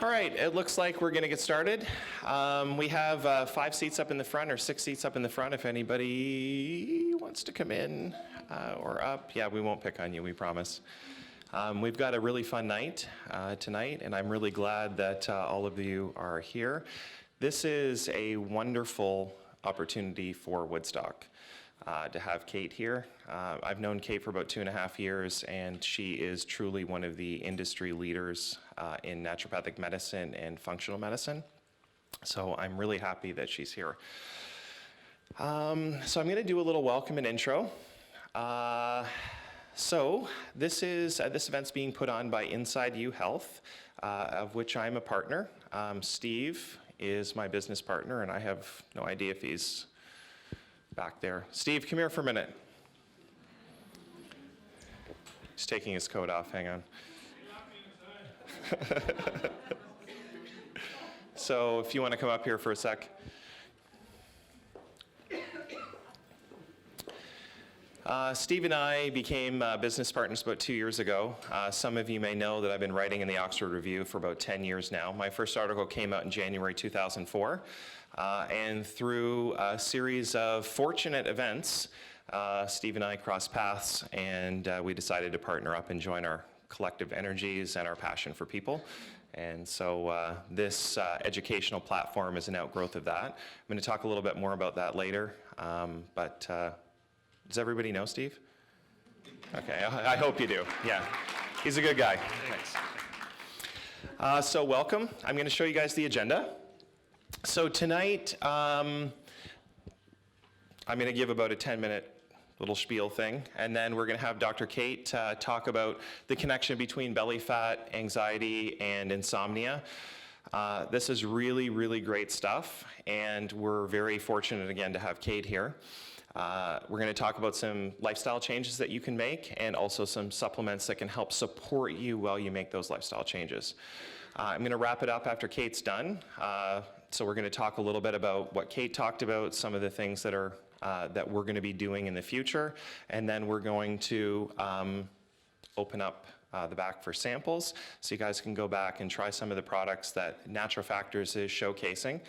All right, it looks like we're going to get started. We have 5 seats up in the front, or 6 seats up in the front if anybody wants to come in or up. Yeah, we won't pick on you, we promise. We've got a really fun night tonight, and I'm really glad that all of you are here. This is a wonderful opportunity for Woodstock to have Kate here. I've known Kate for about 2.5 years, and she is truly one of the industry leaders in naturopathic medicine and functional medicine. So I'm really happy that she's here. So I'm going to do a little welcome and intro. So this event's being put on by Inside You Health, of which I'm a partner. Steve is my business partner, and I have no idea if he's back there. Steve, come here for a minute. He's taking his coat off, hang on. So if you want to come up here for a sec. Steve and I became business partners about 2 years ago. Some of you may know that I've been writing in the Oxford Review for about 10 years now. My first article came out in January 2004. And through a series of fortunate events, Steve and I crossed paths, and we decided to partner up and join our collective energies and our passion for people. And so this educational platform is an outgrowth of that. I'm going to talk a little bit more about that later. But does everybody know Steve? Okay, I hope you do. Yeah, he's a good guy. Thanks. So welcome. I'm going to show you guys the agenda. So tonight, I'm going to give about a 10-minute little spiel thing, and then we're going to have Dr. Kate talk about the connection between belly fat, anxiety, and insomnia. This is really, really great stuff, and we're very fortunate again to have Kate here. We're going to talk about some lifestyle changes that you can make, and also some supplements that can help support you while you make those lifestyle changes. I'm going to wrap it up after Kate's done. So we're going to talk a little bit about what Kate talked about, some of the things that are that we're going to be doing in the future, and then we're going to open up the back for samples, so you guys can go back and try some of the products that Natural Factors is showcasing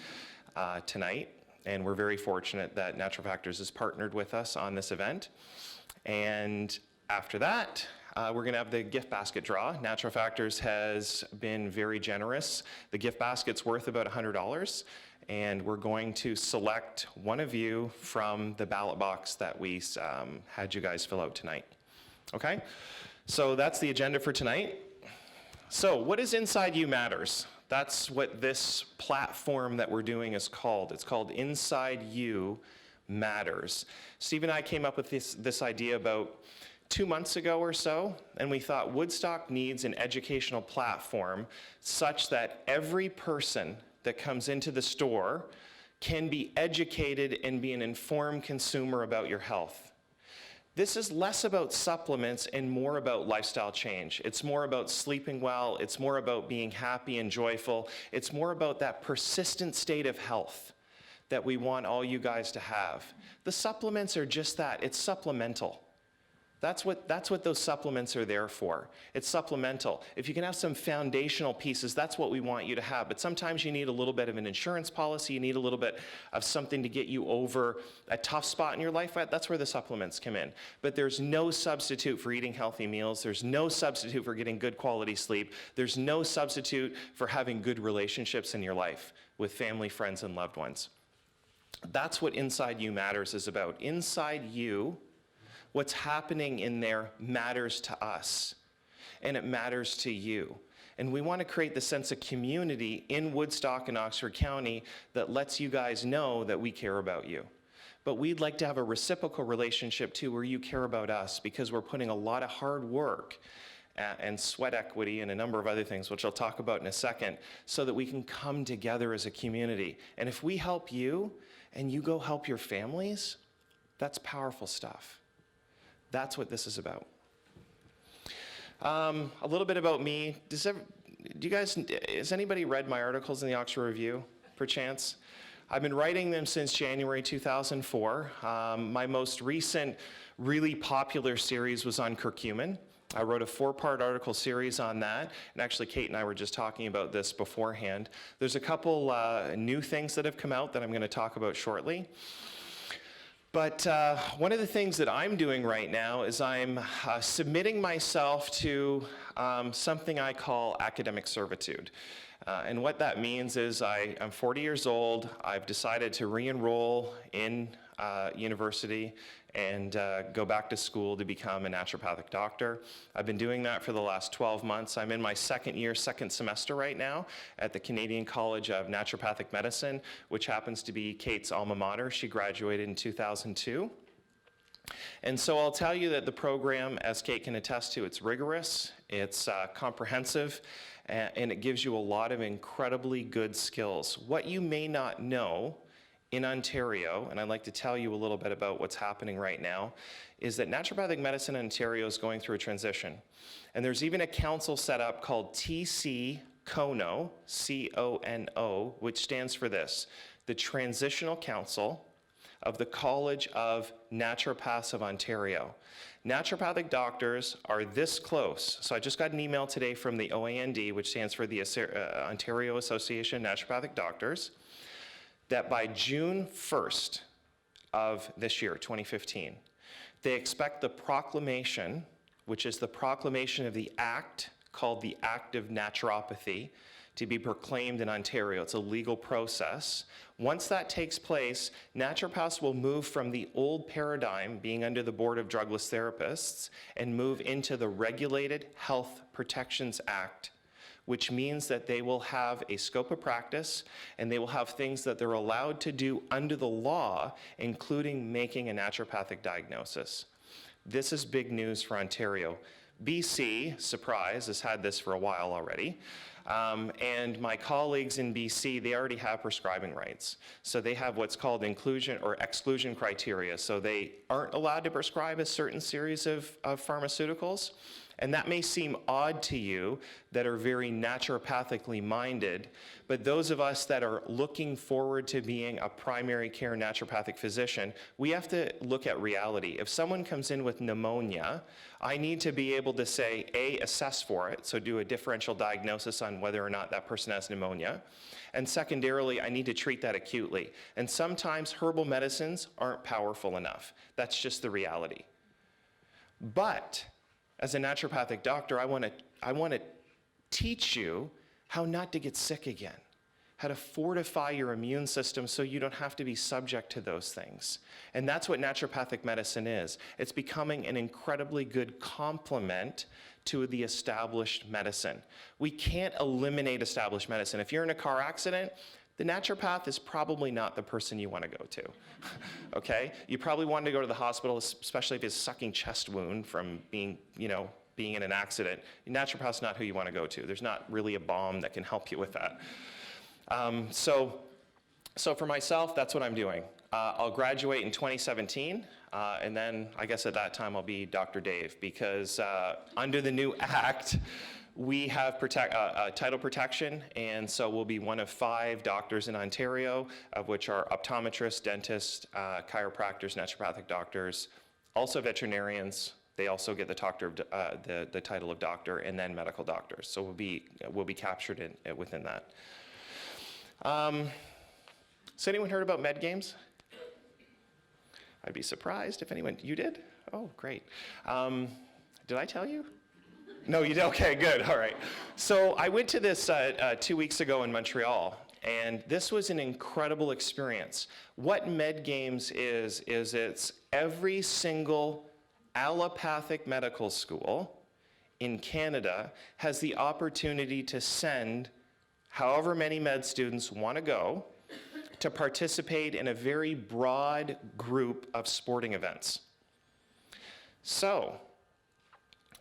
tonight. And we're very fortunate that Natural Factors has partnered with us on this event. And after that, we're going to have the gift basket draw. Natural Factors has been very generous. The gift basket's worth about $100, and we're going to select one of you from the ballot box that we had you guys fill out tonight. Okay? So that's the agenda for tonight. So what is Inside You Matters? That's what this platform that we're doing is called. It's called Inside You Matters. Steve and I came up with this idea about 2 months ago or so, and we thought Woodstock needs an educational platform such that every person that comes into the store can be educated and be an informed consumer about your health. This is less about supplements and more about lifestyle change. It's more about sleeping well. It's more about being happy and joyful. It's more about that persistent state of health that we want all you guys to have. The supplements are just that. It's supplemental. That's what those supplements are there for. It's supplemental. If you can have some foundational pieces, that's what we want you to have. But sometimes you need a little bit of an insurance policy. You need a little bit of something to get you over a tough spot in your life. That's where the supplements come in. But there's no substitute for eating healthy meals. There's no substitute for getting good quality sleep. There's no substitute for having good relationships in your life with family, friends, and loved ones. That's what Inside You Matters is about. Inside you, what's happening in there matters to us, and it matters to you. And we want to create the sense of community in Woodstock and Oxford County that lets you guys know that we care about you. But we'd like to have a reciprocal relationship too, where you care about us, because we're putting a lot of hard work and sweat equity and a number of other things, which I'll talk about in a second, so that we can come together as a community. And if we help you and you go help your families, that's powerful stuff. That's what this is about. A little bit about me. Has anybody read my articles in the Oxford Review, perchance? I've been writing them since January 2004. My most recent really popular series was on curcumin. I wrote a 4-part article series on that, and actually Kate and I were just talking about this beforehand. There's a couple new things that have come out that I'm going to talk about shortly. But one of the things that I'm doing right now is I'm submitting myself to something I call academic servitude. And what that means is I'm 40 years old, I've decided to re-enroll in university and go back to school to become a naturopathic doctor. I've been doing that for the last 12 months. I'm in my second semester right now at the Canadian College of Naturopathic Medicine, which happens to be Kate's alma mater. She graduated in 2002. And so I'll tell you that the program, as Kate can attest to, it's rigorous, it's comprehensive, and it gives you a lot of incredibly good skills. What you may not know in Ontario, and I'd like to tell you a little bit about what's happening right now, is that naturopathic medicine in Ontario is going through a transition. And there's even a council set up called TC CONO, C-O-N-O, which stands for this, the Transitional Council of the College of Naturopaths of Ontario. Naturopathic doctors are this close. So I just got an email today from the OAND, which stands for the Ontario Association of Naturopathic Doctors, that by June 1st of this year, 2015, they expect the proclamation, which is the proclamation of the act called the Act of Naturopathy, to be proclaimed in Ontario. It's a legal process. Once that takes place, naturopaths will move from the old paradigm, being under the Board of Drugless Therapists, and move into the Regulated Health Protections Act, which means that they will have a scope of practice and they will have things that they're allowed to do under the law, including making a naturopathic diagnosis. This is big news for Ontario. BC, surprise, has had this for a while already. And my colleagues in BC, they already have prescribing rights. So they have what's called inclusion or exclusion criteria. So they aren't allowed to prescribe a certain series of pharmaceuticals. And that may seem odd to you that are very naturopathically minded, but those of us that are looking forward to being a primary care naturopathic physician, we have to look at reality. If someone comes in with pneumonia, I need to be able to say, A, assess for it, so do a differential diagnosis on whether or not that person has pneumonia. And secondarily, I need to treat that acutely. And sometimes herbal medicines aren't powerful enough. That's just the reality. But as a naturopathic doctor, I want to teach you how not to get sick again, how to fortify your immune system so you don't have to be subject to those things. And that's what naturopathic medicine is. It's becoming an incredibly good complement to the established medicine. We can't eliminate established medicine. If you're in a car accident, the naturopath is probably not the person you want to go to, okay? You probably want to go to the hospital, especially if it's a sucking chest wound from being in an accident. Naturopath's not who you want to go to. There's not really a balm that can help you with that. So for myself, that's what I'm doing. I'll graduate in 2017, and then I guess at that time I'll be Dr. Dave, because under the new act, we have title protection, and so we'll be one of 5 doctors in Ontario, of which are optometrists, dentists, chiropractors, naturopathic doctors, also veterinarians. They also get the title of doctor, and then medical doctors. So we'll be captured within that. So anyone heard about med games? I'd be surprised if anyone. You did? Oh, great. Did I tell you? No, you did? Okay, good, all right. So I went to this 2 weeks ago in Montreal, and this was an incredible experience. What Med Games is it's every single allopathic medical school in Canada has the opportunity to send however many med students want to go to participate in a very broad group of sporting events. So,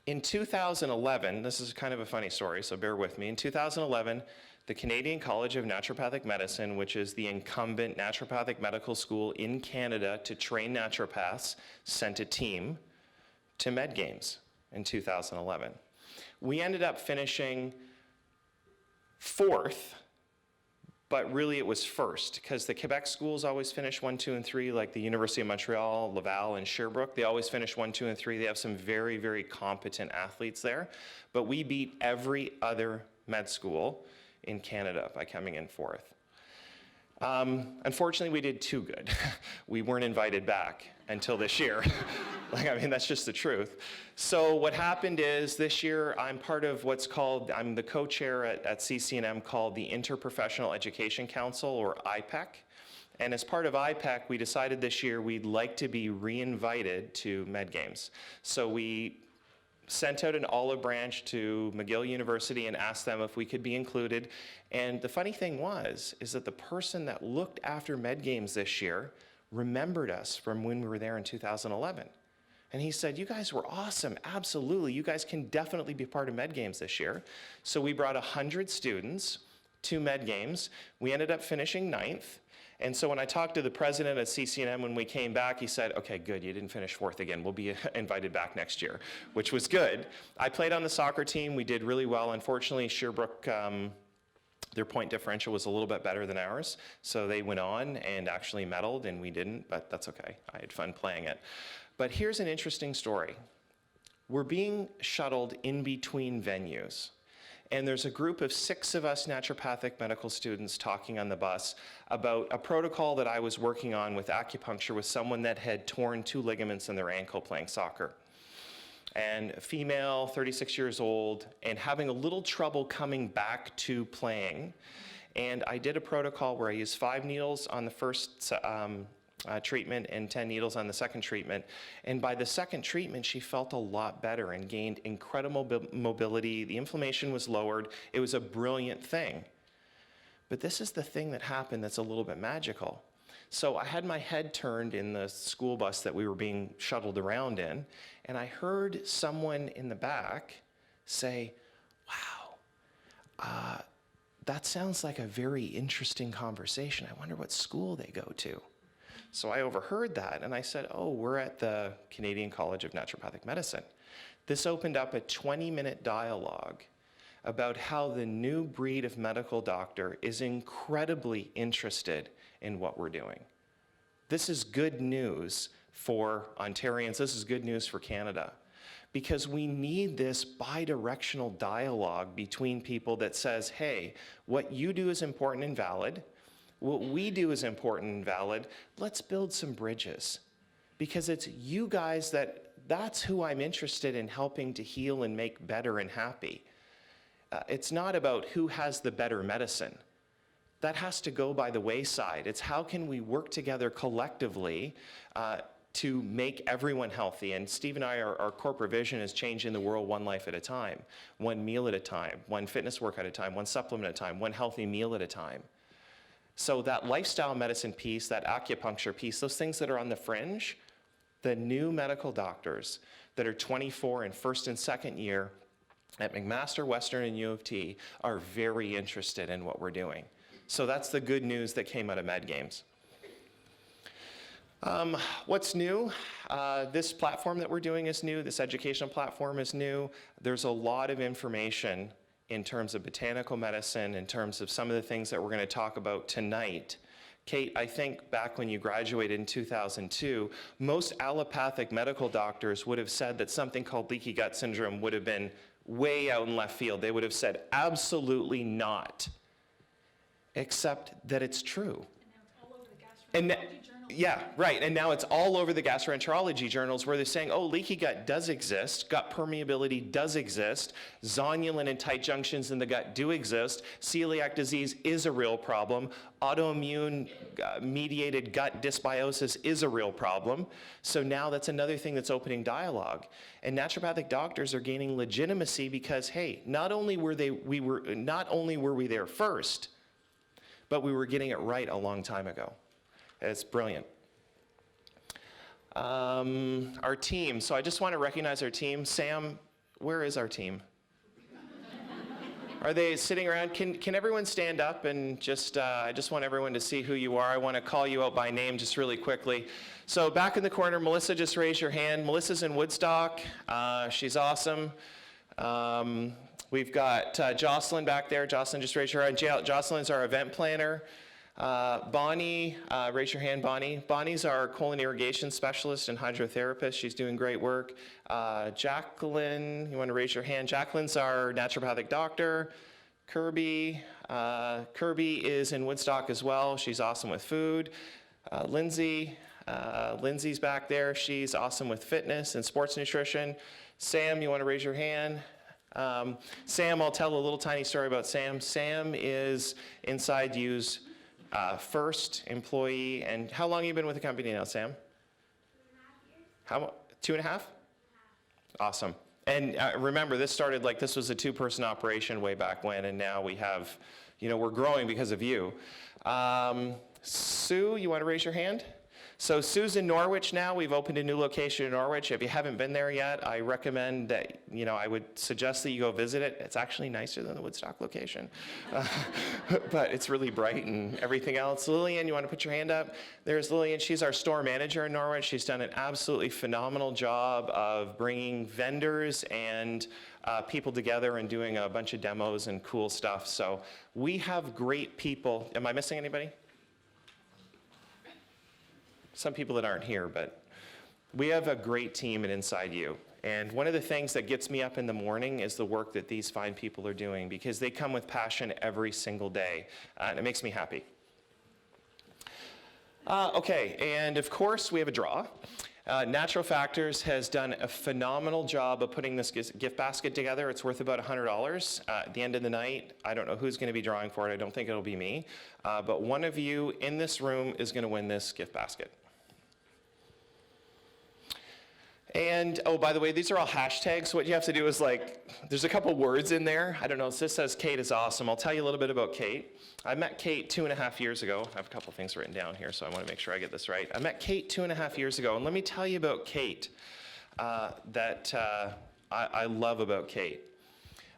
in 2011, this is kind of a funny story, so bear with me. In 2011, the Canadian College of Naturopathic Medicine, which is the incumbent naturopathic medical school in Canada to train naturopaths, sent a team to Med Games in 2011. We ended up finishing 4th but really it was first, because the Quebec schools always finish 1, 2, and 3, like the University of Montreal, Laval, and Sherbrooke. They always finish 1, 2, and 3. They have some very, very competent athletes there. But we beat every other med school in Canada by coming in fourth. Unfortunately, we did too good. We weren't invited back until this year. That's just the truth. So what happened is this year I'm part of what's called, I'm the co-chair at CCNM called the Interprofessional Education Council, or IPEC. And as part of IPEC, we decided this year we'd like to be re-invited to Med Games. So we sent out an olive branch to McGill University and asked them if we could be included. And the funny thing is that the person that looked after Med Games this year remembered us from when we were there in 2011. And he said, you guys were awesome, absolutely. You guys can definitely be part of Med Games this year. So we brought 100 students to Med Games. We ended up finishing 9th. And so when I talked to the president at CCNM when we came back, he said, okay, good, you didn't finish 4th again. We'll be invited back next year, which was good. I played on the soccer team. We did really well. Unfortunately, Sherbrooke, their point differential was a little bit better than ours. So they went on and actually medaled, and we didn't, but that's okay. I had fun playing it. But here's an interesting story. We're being shuttled in between venues. And there's a group of 6 of us naturopathic medical students talking on the bus about a protocol that I was working on with acupuncture with someone that had torn 2 ligaments in their ankle playing soccer. And a female, 36 years old, and having a little trouble coming back to playing. And I did a protocol where I used 5 needles on the first treatment and 10 needles on the second treatment. And by the second treatment, she felt a lot better and gained incredible mobility. The inflammation was lowered. It was a brilliant thing. But this is the thing that happened that's a little bit magical. So I had my head turned in the school bus that we were being shuttled around in, and I heard someone in the back say, wow, that sounds like a very interesting conversation. I wonder what school they go to. So I overheard that, and I said, oh, we're at the Canadian College of Naturopathic Medicine. This opened up a 20-minute dialogue about how the new breed of medical doctor is incredibly interested in what we're doing. This is good news for Ontarians. This is good news for Canada, because we need this bi-directional dialogue between people that says, hey, what you do is important and valid. What we do is important and valid. Let's build some bridges, because it's you guys that's who I'm interested in helping to heal and make better and happy. It's not about who has the better medicine. That has to go by the wayside. It's how can we work together collectively to make everyone healthy. And Steve and I, our corporate vision is changing the world one life at a time, one meal at a time, one fitness work at a time, one supplement at a time, one healthy meal at a time. So that lifestyle medicine piece, that acupuncture piece, those things that are on the fringe, the new medical doctors that are 24 and first and second year at McMaster, Western, and U of T are very interested in what we're doing. So that's the good news that came out of Med Games. What's new? This platform that we're doing is new. This educational platform is new. There's a lot of information in terms of botanical medicine, in terms of some of the things that we're going to talk about tonight. Kate, I think back when you graduated in 2002, most allopathic medical doctors would have said that something called leaky gut syndrome would have been way out in left field. They would have said, absolutely not, except that it's true. And now it's all over the gastroenterology journals. Yeah, right, and now it's all over the gastroenterology journals where they're saying, oh, leaky gut does exist, gut permeability does exist, zonulin and tight junctions in the gut do exist, celiac disease is a real problem, autoimmune mediated gut dysbiosis is a real problem. So now that's another thing that's opening dialogue. And naturopathic doctors are gaining legitimacy because, hey, not only were we there first, but we were getting it right a long time ago. It's brilliant. Our team. So I just want to recognize our team. Sam, where is our team? Are they sitting around? Can everyone stand up and just, I just want everyone to see who you are. I want to call you out by name just really quickly. So back in the corner, Melissa, just raise your hand. Melissa's in Woodstock. She's awesome. We've got Jocelyn back there. Jocelyn, just raise your hand. Jocelyn's our event planner. Bonnie, raise your hand, Bonnie. Bonnie's our colon irrigation specialist and hydrotherapist. She's doing great work. Jacqueline, you want to raise your hand? Jacqueline's our naturopathic doctor. Kirby, Kirby is in Woodstock as well. She's awesome with food. Lindsay, Lindsay's back there. She's awesome with fitness and sports nutrition. Sam, you want to raise your hand? Sam, I'll tell a little tiny story about Sam. Sam is Inside You's first employee. And how long have you been with the company now, Sam? 2.5 years. 2.5? Awesome. And remember, this started like this was a 2-person operation way back when, and now we have, we're growing because of you. Sue, you want to raise your hand? So Sue's in Norwich now. We've opened a new location in Norwich. If you haven't been there yet, I recommend that, I would suggest that you go visit it. It's actually nicer than the Woodstock location. But it's really bright and everything else. Lillian, you want to put your hand up? There's Lillian. She's our store manager in Norwich. She's done an absolutely phenomenal job of bringing vendors and people together and doing a bunch of demos and cool stuff. So we have great people. Am I missing anybody? Some people that aren't here, but we have a great team at Inside You. And one of the things that gets me up in the morning is the work that these fine people are doing, because they come with passion every single day, and it makes me happy. Okay, and of course we have a draw. Natural Factors has done a phenomenal job of putting this gift basket together. It's worth about $100. At the end of the night, I don't know who's going to be drawing for it. I don't think it'll be me. But one of you in this room is going to win this gift basket. And, oh, by the way, these are all hashtags. What you have to do is, there's a couple words in there. I don't know, this says Kate is awesome. I'll tell you a little bit about Kate. I met Kate 2.5 years ago. I have a couple things written down here, so I want to make sure I get this right. I met Kate 2.5 years ago, and let me tell you about Kate that I love about Kate.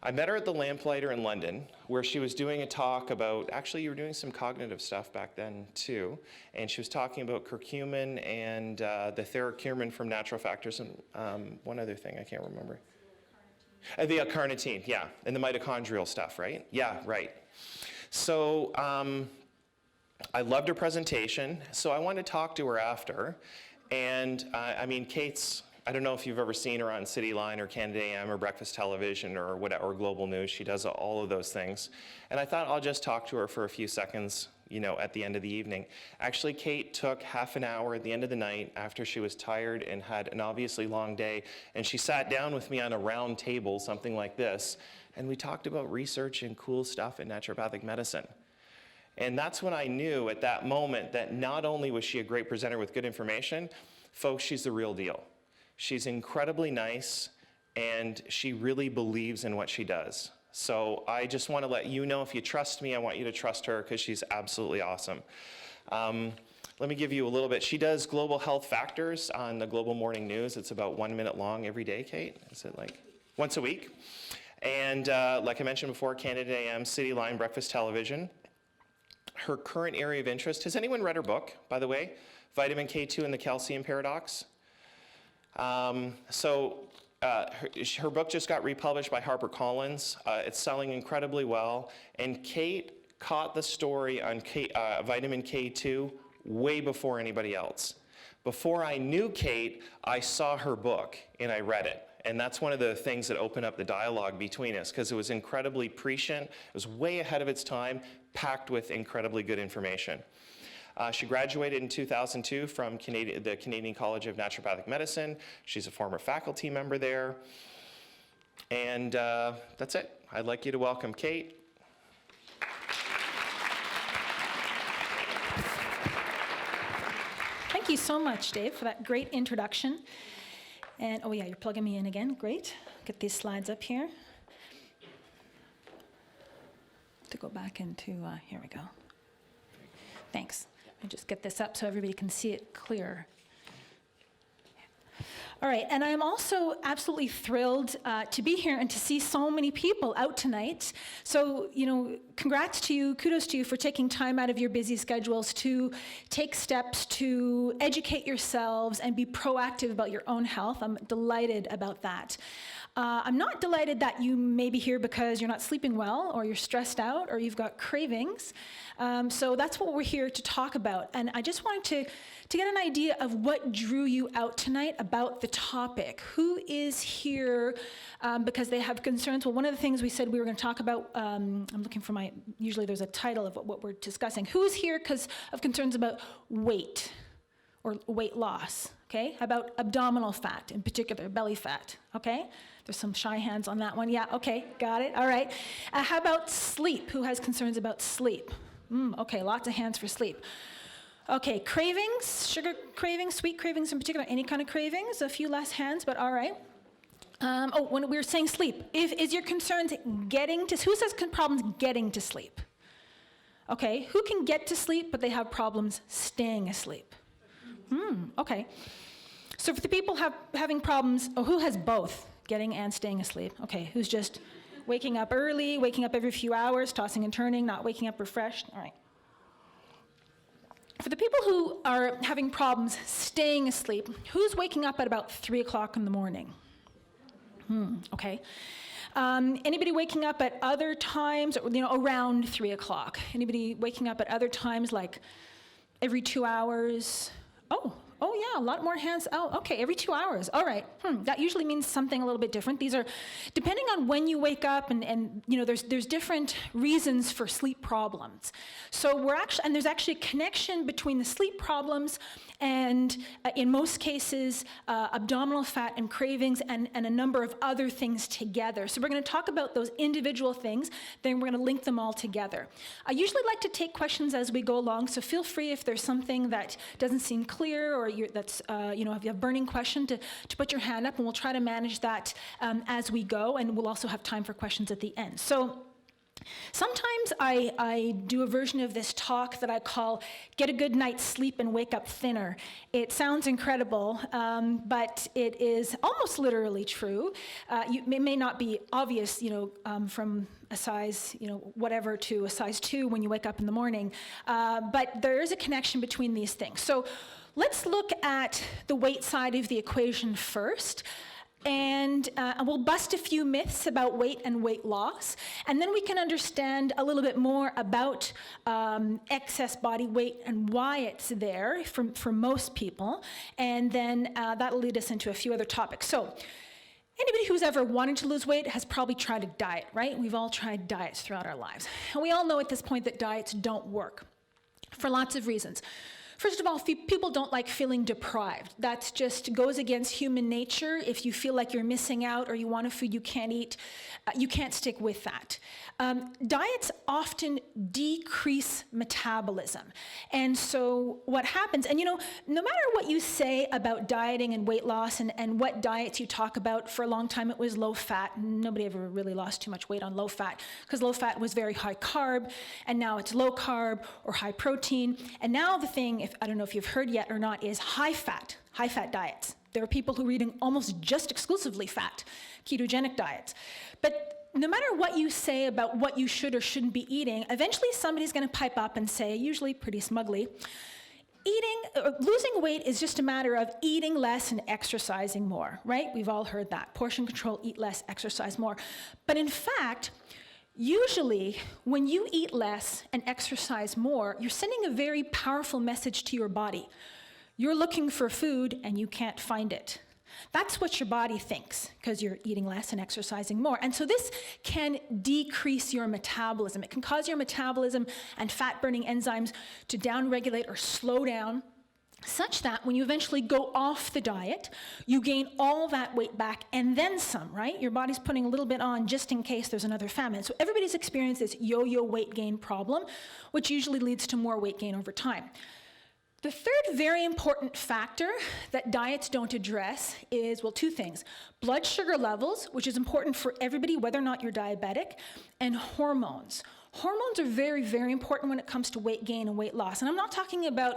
I met her at the Lamplighter in London, where she was doing a talk about, actually you were doing some cognitive stuff back then too, and she was talking about curcumin and the theracumin from Natural Factors, and one other thing I can't remember. The L-carnitine, yeah, and the mitochondrial stuff, right? Yeah, right. So I loved her presentation, so I wanted to talk to her after, and Kate's, I don't know if you've ever seen her on City Line or Canada AM or Breakfast Television or whatever, or Global News. She does all of those things. And I thought I'll just talk to her for a few seconds, at the end of the evening. Actually, Kate took half an hour at the end of the night after she was tired and had an obviously long day, and she sat down with me on a round table, something like this, and we talked about research and cool stuff in naturopathic medicine. And that's when I knew at that moment that not only was she a great presenter with good information, folks, she's the real deal. She's incredibly nice, and she really believes in what she does. So I just want to let you know, if you trust me, I want you to trust her, because she's absolutely awesome. Let me give you a little bit. She does Global Health Factors on the Global Morning News. It's about 1 minute long every day, Kate. Is it once a week? And like I mentioned before, Canada AM, City Line, Breakfast Television. Her current area of interest, has anyone read her book, by the way? Vitamin K2 and the Calcium Paradox? Her book just got republished by HarperCollins. It's selling incredibly well. And Kate caught the story on vitamin K2 way before anybody else. Before I knew Kate, I saw her book and I read it. And that's one of the things that opened up the dialogue between us, because it was incredibly prescient. It was way ahead of its time, packed with incredibly good information. She graduated in 2002 from the Canadian College of Naturopathic Medicine. She's a former faculty member there. And that's it. I'd like you to welcome Kate. Thank you so much, Dave, for that great introduction. And, oh yeah, you're plugging me in again. Great. Get these slides up here. To go back into, here we go. Thanks. Let me just get this up so everybody can see it clear. All right, and I'm also absolutely thrilled to be here and to see so many people out tonight. So, congrats to you, kudos to you for taking time out of your busy schedules to take steps to educate yourselves and be proactive about your own health. I'm delighted about that. I'm not delighted that you may be here because you're not sleeping well, or you're stressed out, or you've got cravings. So that's what we're here to talk about. And I just wanted to get an idea of what drew you out tonight about the topic. Who is here because they have concerns? Well, one of the things we said we were going to talk about, I'm looking for usually there's a title of what we're discussing. Who's here because of concerns about weight or weight loss? Okay, about abdominal fat, in particular, belly fat, okay? There's some shy hands on that one. Yeah, okay, got it, all right. How about sleep? Who has concerns about sleep? Okay, lots of hands for sleep. Okay, cravings, sugar cravings, sweet cravings in particular, any kind of cravings, a few less hands, but all right. When we were saying sleep, is your concerns who says problems getting to sleep? Okay, who can get to sleep, but they have problems staying asleep? Okay. So for the people having problems, who has both, getting and staying asleep? Okay, who's just waking up early, waking up every few hours, tossing and turning, not waking up refreshed? All right. For the people who are having problems staying asleep, who's waking up at about 3 o'clock in the morning? Okay. Anybody waking up at other times, around 3 o'clock? Anybody waking up at other times, like every 2 hours? Oh yeah, a lot more hands. Oh, okay, every 2 hours. All right. That usually means something a little bit different. These are, depending on when you wake up, and there's different reasons for sleep problems. So there's actually a connection between the sleep problems and, in most cases, abdominal fat and cravings and a number of other things together. So we're going to talk about those individual things, then we're going to link them all together. I usually like to take questions as we go along, so feel free if there's something that doesn't seem clear or if you have a burning question to put your hand up, and we'll try to manage that as we go, and we'll also have time for questions at the end. So sometimes I do a version of this talk that I call Get a Good Night's Sleep and Wake Up Thinner. It sounds incredible, but it is almost literally true. It may not be obvious, from a size, whatever to a size 2 when you wake up in the morning, but there is a connection between these things. So let's look at the weight side of the equation first. And we'll bust a few myths about weight and weight loss, and then we can understand a little bit more about excess body weight and why it's there for most people, and then that'll lead us into a few other topics. So anybody who's ever wanted to lose weight has probably tried a diet, right? We've all tried diets throughout our lives, and we all know at this point that diets don't work for lots of reasons. First of all, people don't like feeling deprived. That just goes against human nature. If you feel like you're missing out or you want a food you can't eat, you can't stick with that. Diets often decrease metabolism. And so what happens, and no matter what you say about dieting and weight loss and what diets you talk about, for a long time it was low fat. Nobody ever really lost too much weight on low fat because low fat was very high carb, and now it's low carb or high protein. And now the thing, I don't know if you've heard yet or not, is high fat diets. There are people who are eating almost just exclusively fat, ketogenic diets. But no matter what you say about what you should or shouldn't be eating, eventually somebody's going to pipe up and say, usually pretty smugly, losing weight is just a matter of eating less and exercising more, right? We've all heard that. Portion control, eat less, exercise more. But in fact, usually, when you eat less and exercise more, you're sending a very powerful message to your body. You're looking for food and you can't find it. That's what your body thinks because you're eating less and exercising more. And so this can decrease your metabolism. It can cause your metabolism and fat-burning enzymes to downregulate or slow down, such that when you eventually go off the diet, you gain all that weight back and then some, right? Your body's putting a little bit on just in case there's another famine. So everybody's experienced this yo-yo weight gain problem, which usually leads to more weight gain over time. The third very important factor that diets don't address is, well, two things. Blood sugar levels, which is important for everybody, whether or not you're diabetic, and hormones. Hormones are very, very important when it comes to weight gain and weight loss. And I'm not talking about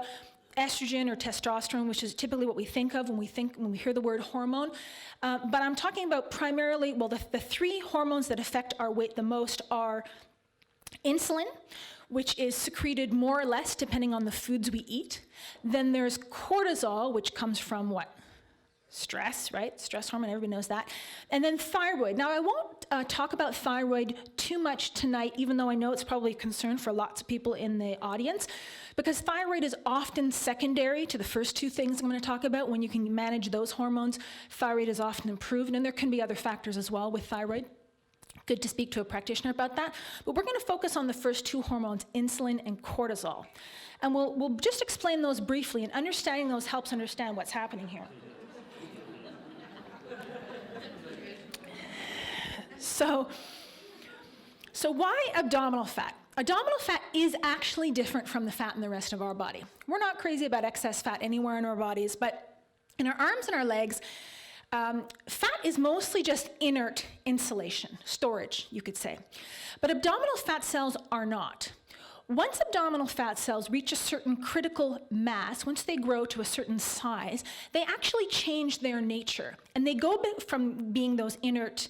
estrogen or testosterone, which is typically what we think of when we hear the word hormone. But I'm talking about primarily, well, the three hormones that affect our weight the most are insulin, which is secreted more or less depending on the foods we eat. Then there's cortisol, which comes from what? Stress, right? Stress hormone, everybody knows that. And then thyroid. Now, I won't talk about thyroid too much tonight, even though I know it's probably a concern for lots of people in the audience, because thyroid is often secondary to the first two things I'm going to talk about. When you can manage those hormones, thyroid is often improved, and there can be other factors as well with thyroid. Good to speak to a practitioner about that. But we're going to focus on the first two hormones, insulin and cortisol. And we'll just explain those briefly, and understanding those helps understand what's happening here. So why abdominal fat? Abdominal fat is actually different from the fat in the rest of our body. We're not crazy about excess fat anywhere in our bodies, but in our arms and our legs, fat is mostly just inert insulation, storage, you could say. But abdominal fat cells are not. Once abdominal fat cells reach a certain critical mass, once they grow to a certain size, they actually change their nature. And they go from being those inert,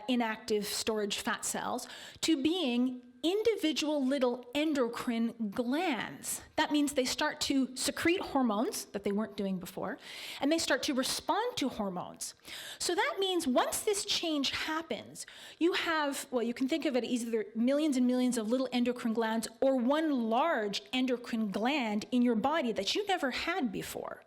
inactive storage fat cells to being individual little endocrine glands. That means they start to secrete hormones that they weren't doing before, and they start to respond to hormones. So that means once this change happens, you have, well, you can think of it as either millions and millions of little endocrine glands or one large endocrine gland in your body that you never had before.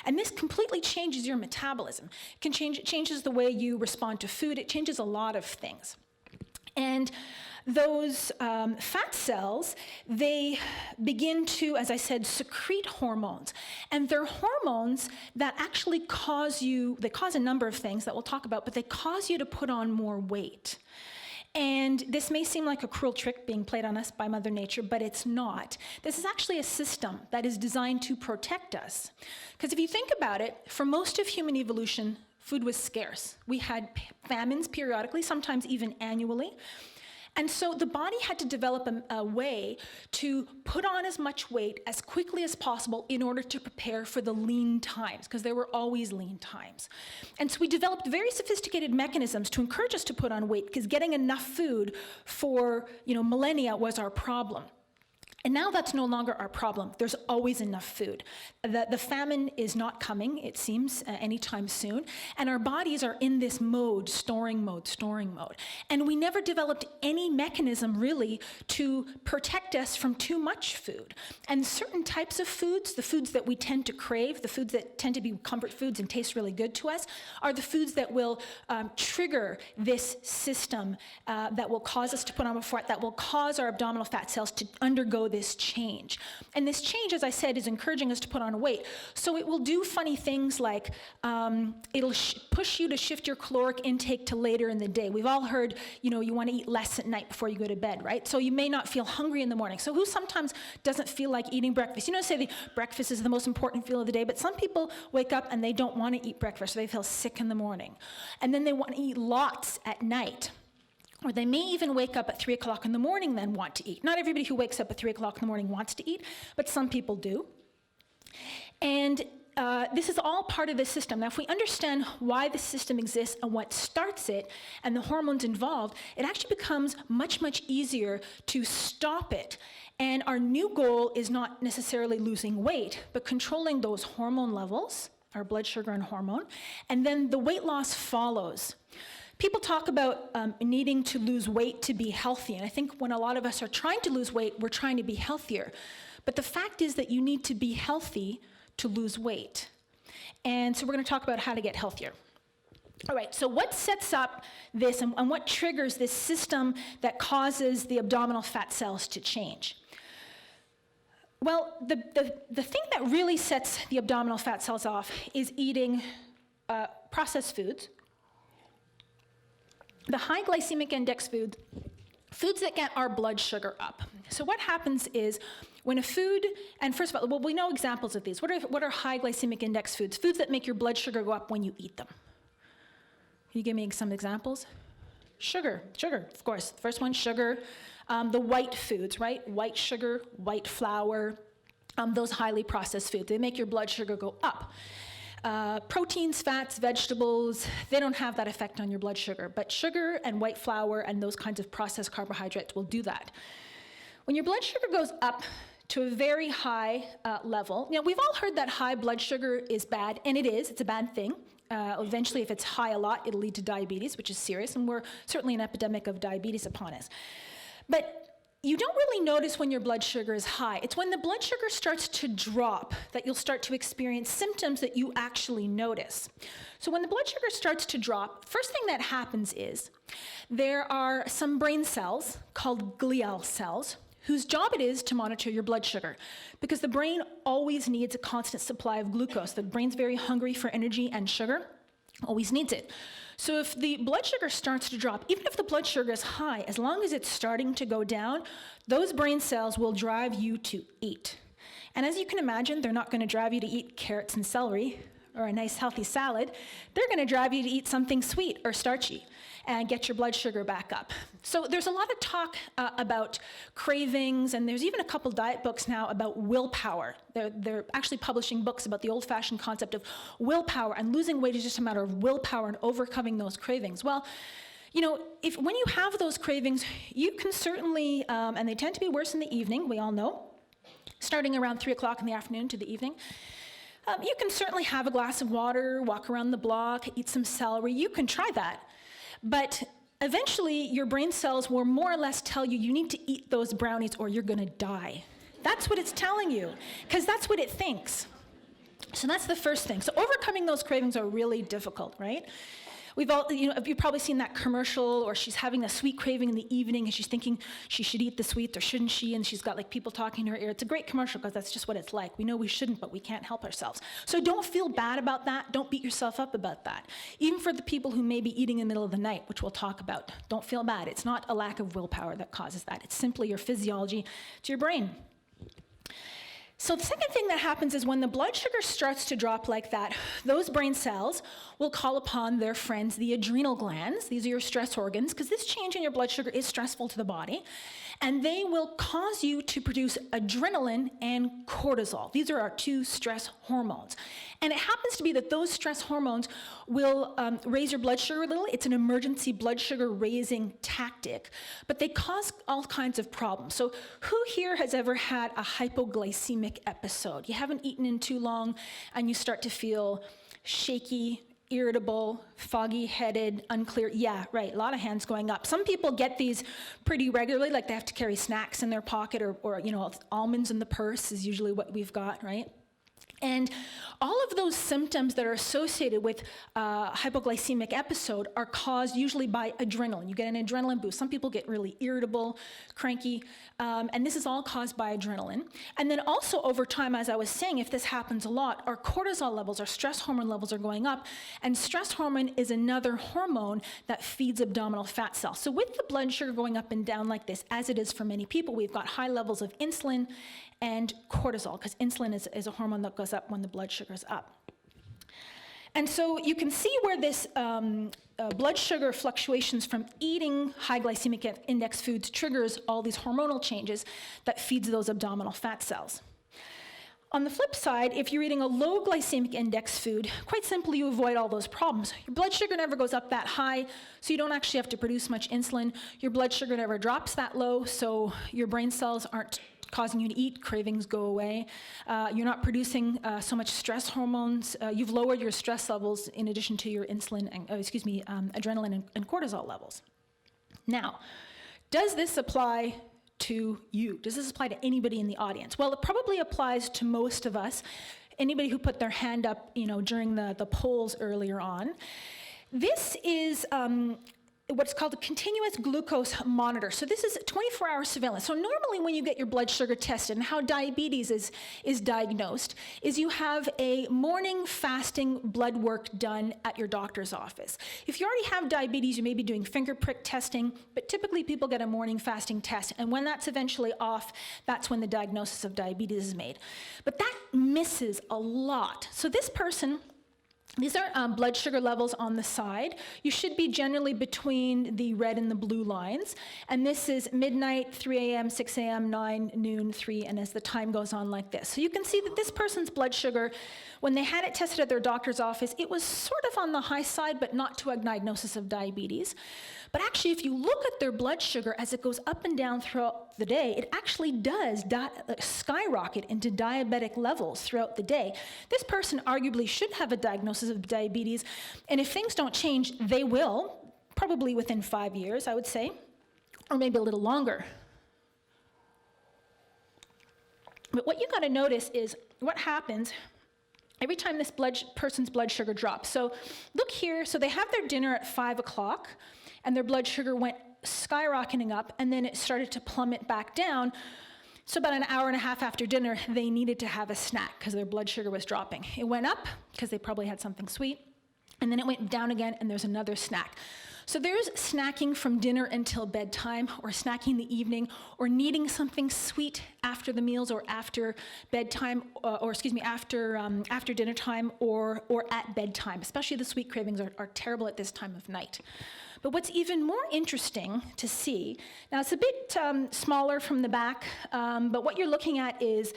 And this completely changes your metabolism. It changes the way you respond to food. It changes a lot of things. And those fat cells, they begin to, as I said, secrete hormones. And they're hormones that actually they cause a number of things that we'll talk about, but they cause you to put on more weight. And this may seem like a cruel trick being played on us by Mother Nature, but it's not. This is actually a system that is designed to protect us. Because if you think about it, for most of human evolution, food was scarce. We had famines periodically, sometimes even annually. And so the body had to develop a way to put on as much weight as quickly as possible in order to prepare for the lean times, because there were always lean times. And so we developed very sophisticated mechanisms to encourage us to put on weight, because getting enough food for millennia was our problem. And now that's no longer our problem. There's always enough food. The famine is not coming, it seems, anytime soon. And our bodies are in this mode, storing mode. And we never developed any mechanism really to protect us from too much food. And certain types of foods, the foods that we tend to crave, the foods that tend to be comfort foods and taste really good to us, are the foods that will trigger this system that will cause us to put on more fat, that will cause our abdominal fat cells to undergo this change. And this change, as I said, is encouraging us to put on weight. So it will do funny things like it'll push you to shift your caloric intake to later in the day. We've all heard, you want to eat less at night before you go to bed, right? So you may not feel hungry in the morning. So who sometimes doesn't feel like eating breakfast? Say breakfast is the most important meal of the day, but some people wake up and they don't want to eat breakfast, so they feel sick in the morning. And then they want to eat lots at night. Or they may even wake up at 3 o'clock in the morning then want to eat. Not everybody who wakes up at 3 o'clock in the morning wants to eat, but some people do. And this is all part of the system. Now, if we understand why the system exists and what starts it and the hormones involved, it actually becomes much, much easier to stop it. And our new goal is not necessarily losing weight, but controlling those hormone levels, our blood sugar and hormone, and then the weight loss follows. People talk about needing to lose weight to be healthy, and I think when a lot of us are trying to lose weight, we're trying to be healthier. But the fact is that you need to be healthy to lose weight. And so we're going to talk about how to get healthier. All right, so what sets up this and what triggers this system that causes the abdominal fat cells to change? Well, the thing that really sets the abdominal fat cells off is eating processed foods, the high glycemic index foods that get our blood sugar up. So what happens is when a food, and first of all, well, we know examples of these. What are high glycemic index foods? Foods that make your blood sugar go up when you eat them. Can you give me some examples? Sugar, of course. The first one, sugar. The white foods, right? White sugar, white flour, those highly processed foods. They make your blood sugar go up. Proteins, fats, vegetables, they don't have that effect on your blood sugar, but sugar and white flour and those kinds of processed carbohydrates will do that. When your blood sugar goes up to a very high level, we've all heard that high blood sugar is bad, and it is, it's a bad thing. Eventually, if it's high a lot, it'll lead to diabetes, which is serious, and we're certainly an epidemic of diabetes upon us. But you don't really notice when your blood sugar is high. It's when the blood sugar starts to drop that you'll start to experience symptoms that you actually notice. So when the blood sugar starts to drop, first thing that happens is there are some brain cells called glial cells whose job it is to monitor your blood sugar, because the brain always needs a constant supply of glucose. The brain's very hungry for energy and sugar, always needs it. So if the blood sugar starts to drop, even if the blood sugar is high, as long as it's starting to go down, those brain cells will drive you to eat. And as you can imagine, they're not going to drive you to eat carrots and celery or a nice healthy salad. They're going to drive you to eat something sweet or starchy and get your blood sugar back up. So there's a lot of talk about cravings, and there's even a couple diet books now about willpower. They're actually publishing books about the old-fashioned concept of willpower, and losing weight is just a matter of willpower and overcoming those cravings. Well, when you have those cravings, you can certainly, and they tend to be worse in the evening, we all know, starting around 3 o'clock in the afternoon to the evening. You can certainly have a glass of water, walk around the block, eat some celery. You can try that. But eventually, your brain cells will more or less tell you need to eat those brownies or you're going to die. That's what it's telling you, because that's what it thinks. So that's the first thing. So overcoming those cravings are really difficult, right? We've all, you've probably seen that commercial, or she's having a sweet craving in the evening and she's thinking she should eat the sweets, or shouldn't she? And she's got like people talking in her ear. It's a great commercial because that's just what it's like. We know we shouldn't, but we can't help ourselves. So don't feel bad about that. Don't beat yourself up about that. Even for the people who may be eating in the middle of the night, which we'll talk about, don't feel bad. It's not a lack of willpower that causes that. It's simply your physiology to your brain. So the second thing that happens is when the blood sugar starts to drop like that, those brain cells will call upon their friends, the adrenal glands. These are your stress organs, because this change in your blood sugar is stressful to the body, and they will cause you to produce adrenaline and cortisol. These are our two stress hormones. And it happens to be that those stress hormones will raise your blood sugar a little. It's an emergency blood sugar raising tactic, but they cause all kinds of problems. So who here has ever had a hypoglycemic episode? You haven't eaten in too long and you start to feel shaky, irritable, foggy-headed, unclear. Yeah, right, a lot of hands going up. Some people get these pretty regularly, like they have to carry snacks in their pocket, or almonds in the purse is usually what we've got, right? And all of those symptoms that are associated with hypoglycemic episode are caused usually by adrenaline. You get an adrenaline boost. Some people get really irritable, cranky, and this is all caused by adrenaline. And then also over time, as I was saying, if this happens a lot, our cortisol levels, our stress hormone levels are going up, and stress hormone is another hormone that feeds abdominal fat cells. So with the blood sugar going up and down like this, as it is for many people, we've got high levels of insulin and cortisol, because insulin is a hormone that goes up when the blood sugar is up. And so you can see where this blood sugar fluctuations from eating high glycemic index foods triggers all these hormonal changes that feeds those abdominal fat cells. On the flip side, if you're eating a low glycemic index food, quite simply you avoid all those problems. Your blood sugar never goes up that high, so you don't actually have to produce much insulin. Your blood sugar never drops that low, so your brain cells aren't causing you to eat, cravings go away. You're not producing so much stress hormones. You've lowered your stress levels in addition to your insulin, adrenaline and cortisol levels. Now, does this apply to you? Does this apply to anybody in the audience? Well, it probably applies to most of us. Anybody who put their hand up, during the polls earlier on. This is what's called a continuous glucose monitor. So this is 24-hour surveillance. So normally when you get your blood sugar tested, and how diabetes is diagnosed, is you have a morning fasting blood work done at your doctor's office. If you already have diabetes, you may be doing finger prick testing, but typically people get a morning fasting test, and when that's eventually off, that's when the diagnosis of diabetes is made. But that misses a lot. So this person These are blood sugar levels on the side. You should be generally between the red and the blue lines. And this is midnight, 3 a.m., 6 a.m., 9, noon, 3, and as the time goes on like this. So you can see that this person's blood sugar, when they had it tested at their doctor's office, it was sort of on the high side, but not to a diagnosis of diabetes. But actually, if you look at their blood sugar as it goes up and down throughout the day, it actually does skyrocket into diabetic levels throughout the day. This person arguably should have a diagnosis of diabetes, and if things don't change, they will, probably within 5 years, I would say, or maybe a little longer. But what you got to notice is what happens every time this person's blood sugar drops. So look here, so they have their dinner at 5 o'clock, and their blood sugar went skyrocketing up, and then it started to plummet back down. So about an hour and a half after dinner, they needed to have a snack because their blood sugar was dropping. It went up because they probably had something sweet, and then it went down again, and there's another snack. So there's snacking from dinner until bedtime, or snacking in the evening, or needing something sweet after the meals, or after bedtime, after dinner time, or at bedtime. Especially the sweet cravings are terrible at this time of night. But what's even more interesting to see, now it's a bit smaller from the back, but what you're looking at is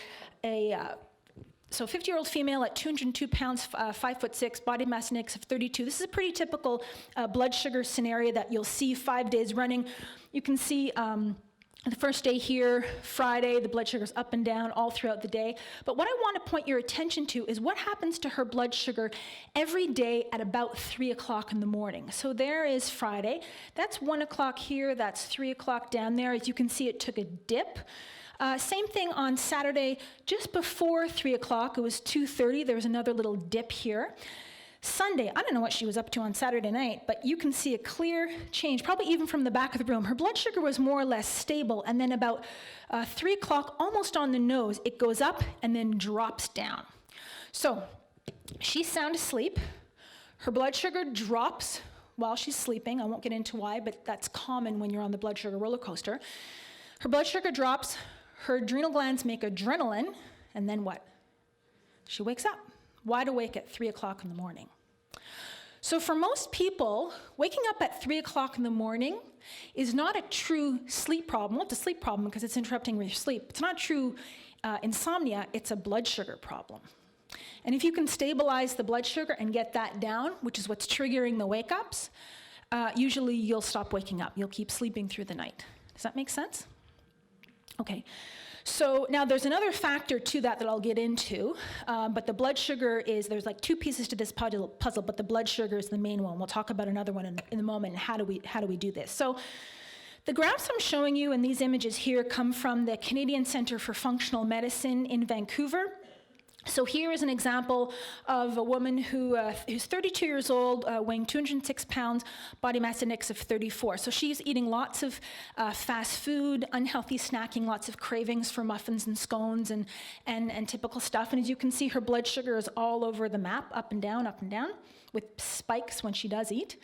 so 50-year-old female at 202 pounds, 5'6", body mass index of 32. This is a pretty typical blood sugar scenario that you'll see 5 days running. You can see the first day here, Friday, the blood sugar's up and down all throughout the day. But what I want to point your attention to is what happens to her blood sugar every day at about 3 o'clock in the morning. So there is Friday. That's 1 o'clock here. That's 3 o'clock down there. As you can see, it took a dip. Same thing on Saturday, just before 3 o'clock. It was 2:30. There was another little dip here. Sunday, I don't know what she was up to on Saturday night, but you can see a clear change, probably even from the back of the room. Her blood sugar was more or less stable, and then about 3 o'clock, almost on the nose, it goes up and then drops down. So she's sound asleep. Her blood sugar drops while she's sleeping. I won't get into why, but that's common when you're on the blood sugar roller coaster. Her blood sugar drops, her adrenal glands make adrenaline, and then what? She wakes up, wide awake at 3 o'clock in the morning. So for most people, waking up at 3 o'clock in the morning is not a true sleep problem. Well, it's a sleep problem because it's interrupting your sleep. It's not true insomnia, it's a blood sugar problem. And if you can stabilize the blood sugar and get that down, which is what's triggering the wake-ups, usually you'll stop waking up. You'll keep sleeping through the night. Does that make sense? Okay. So now there's another factor to that I'll get into, but the blood sugar there's like two pieces to this puzzle, but the blood sugar is the main one. We'll talk about another one in a moment, and how do we do this. So the graphs I'm showing you in these images here come from the Canadian Centre for Functional Medicine in Vancouver. So here is an example of a woman who's 32 years old, weighing 206 pounds, body mass index of 34. So she's eating lots of fast food, unhealthy snacking, lots of cravings for muffins and scones and typical stuff. And as you can see, her blood sugar is all over the map, up and down, with spikes when she does eat.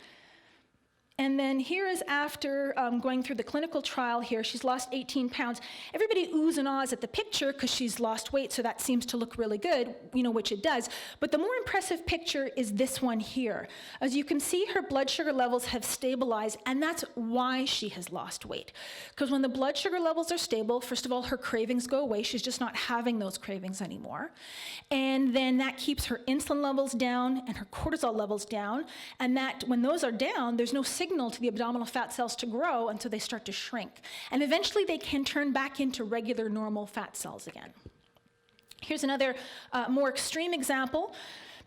And then here is after going through the clinical trial here. She's lost 18 pounds. Everybody oohs and ahs at the picture because she's lost weight, so that seems to look really good, which it does. But the more impressive picture is this one here. As you can see, her blood sugar levels have stabilized, and that's why she has lost weight. Because when the blood sugar levels are stable, first of all, her cravings go away. She's just not having those cravings anymore. And then that keeps her insulin levels down and her cortisol levels down. And that when those are down, there's no signal to the abdominal fat cells to grow until they start to shrink. And eventually they can turn back into regular normal fat cells again. Here's another more extreme example,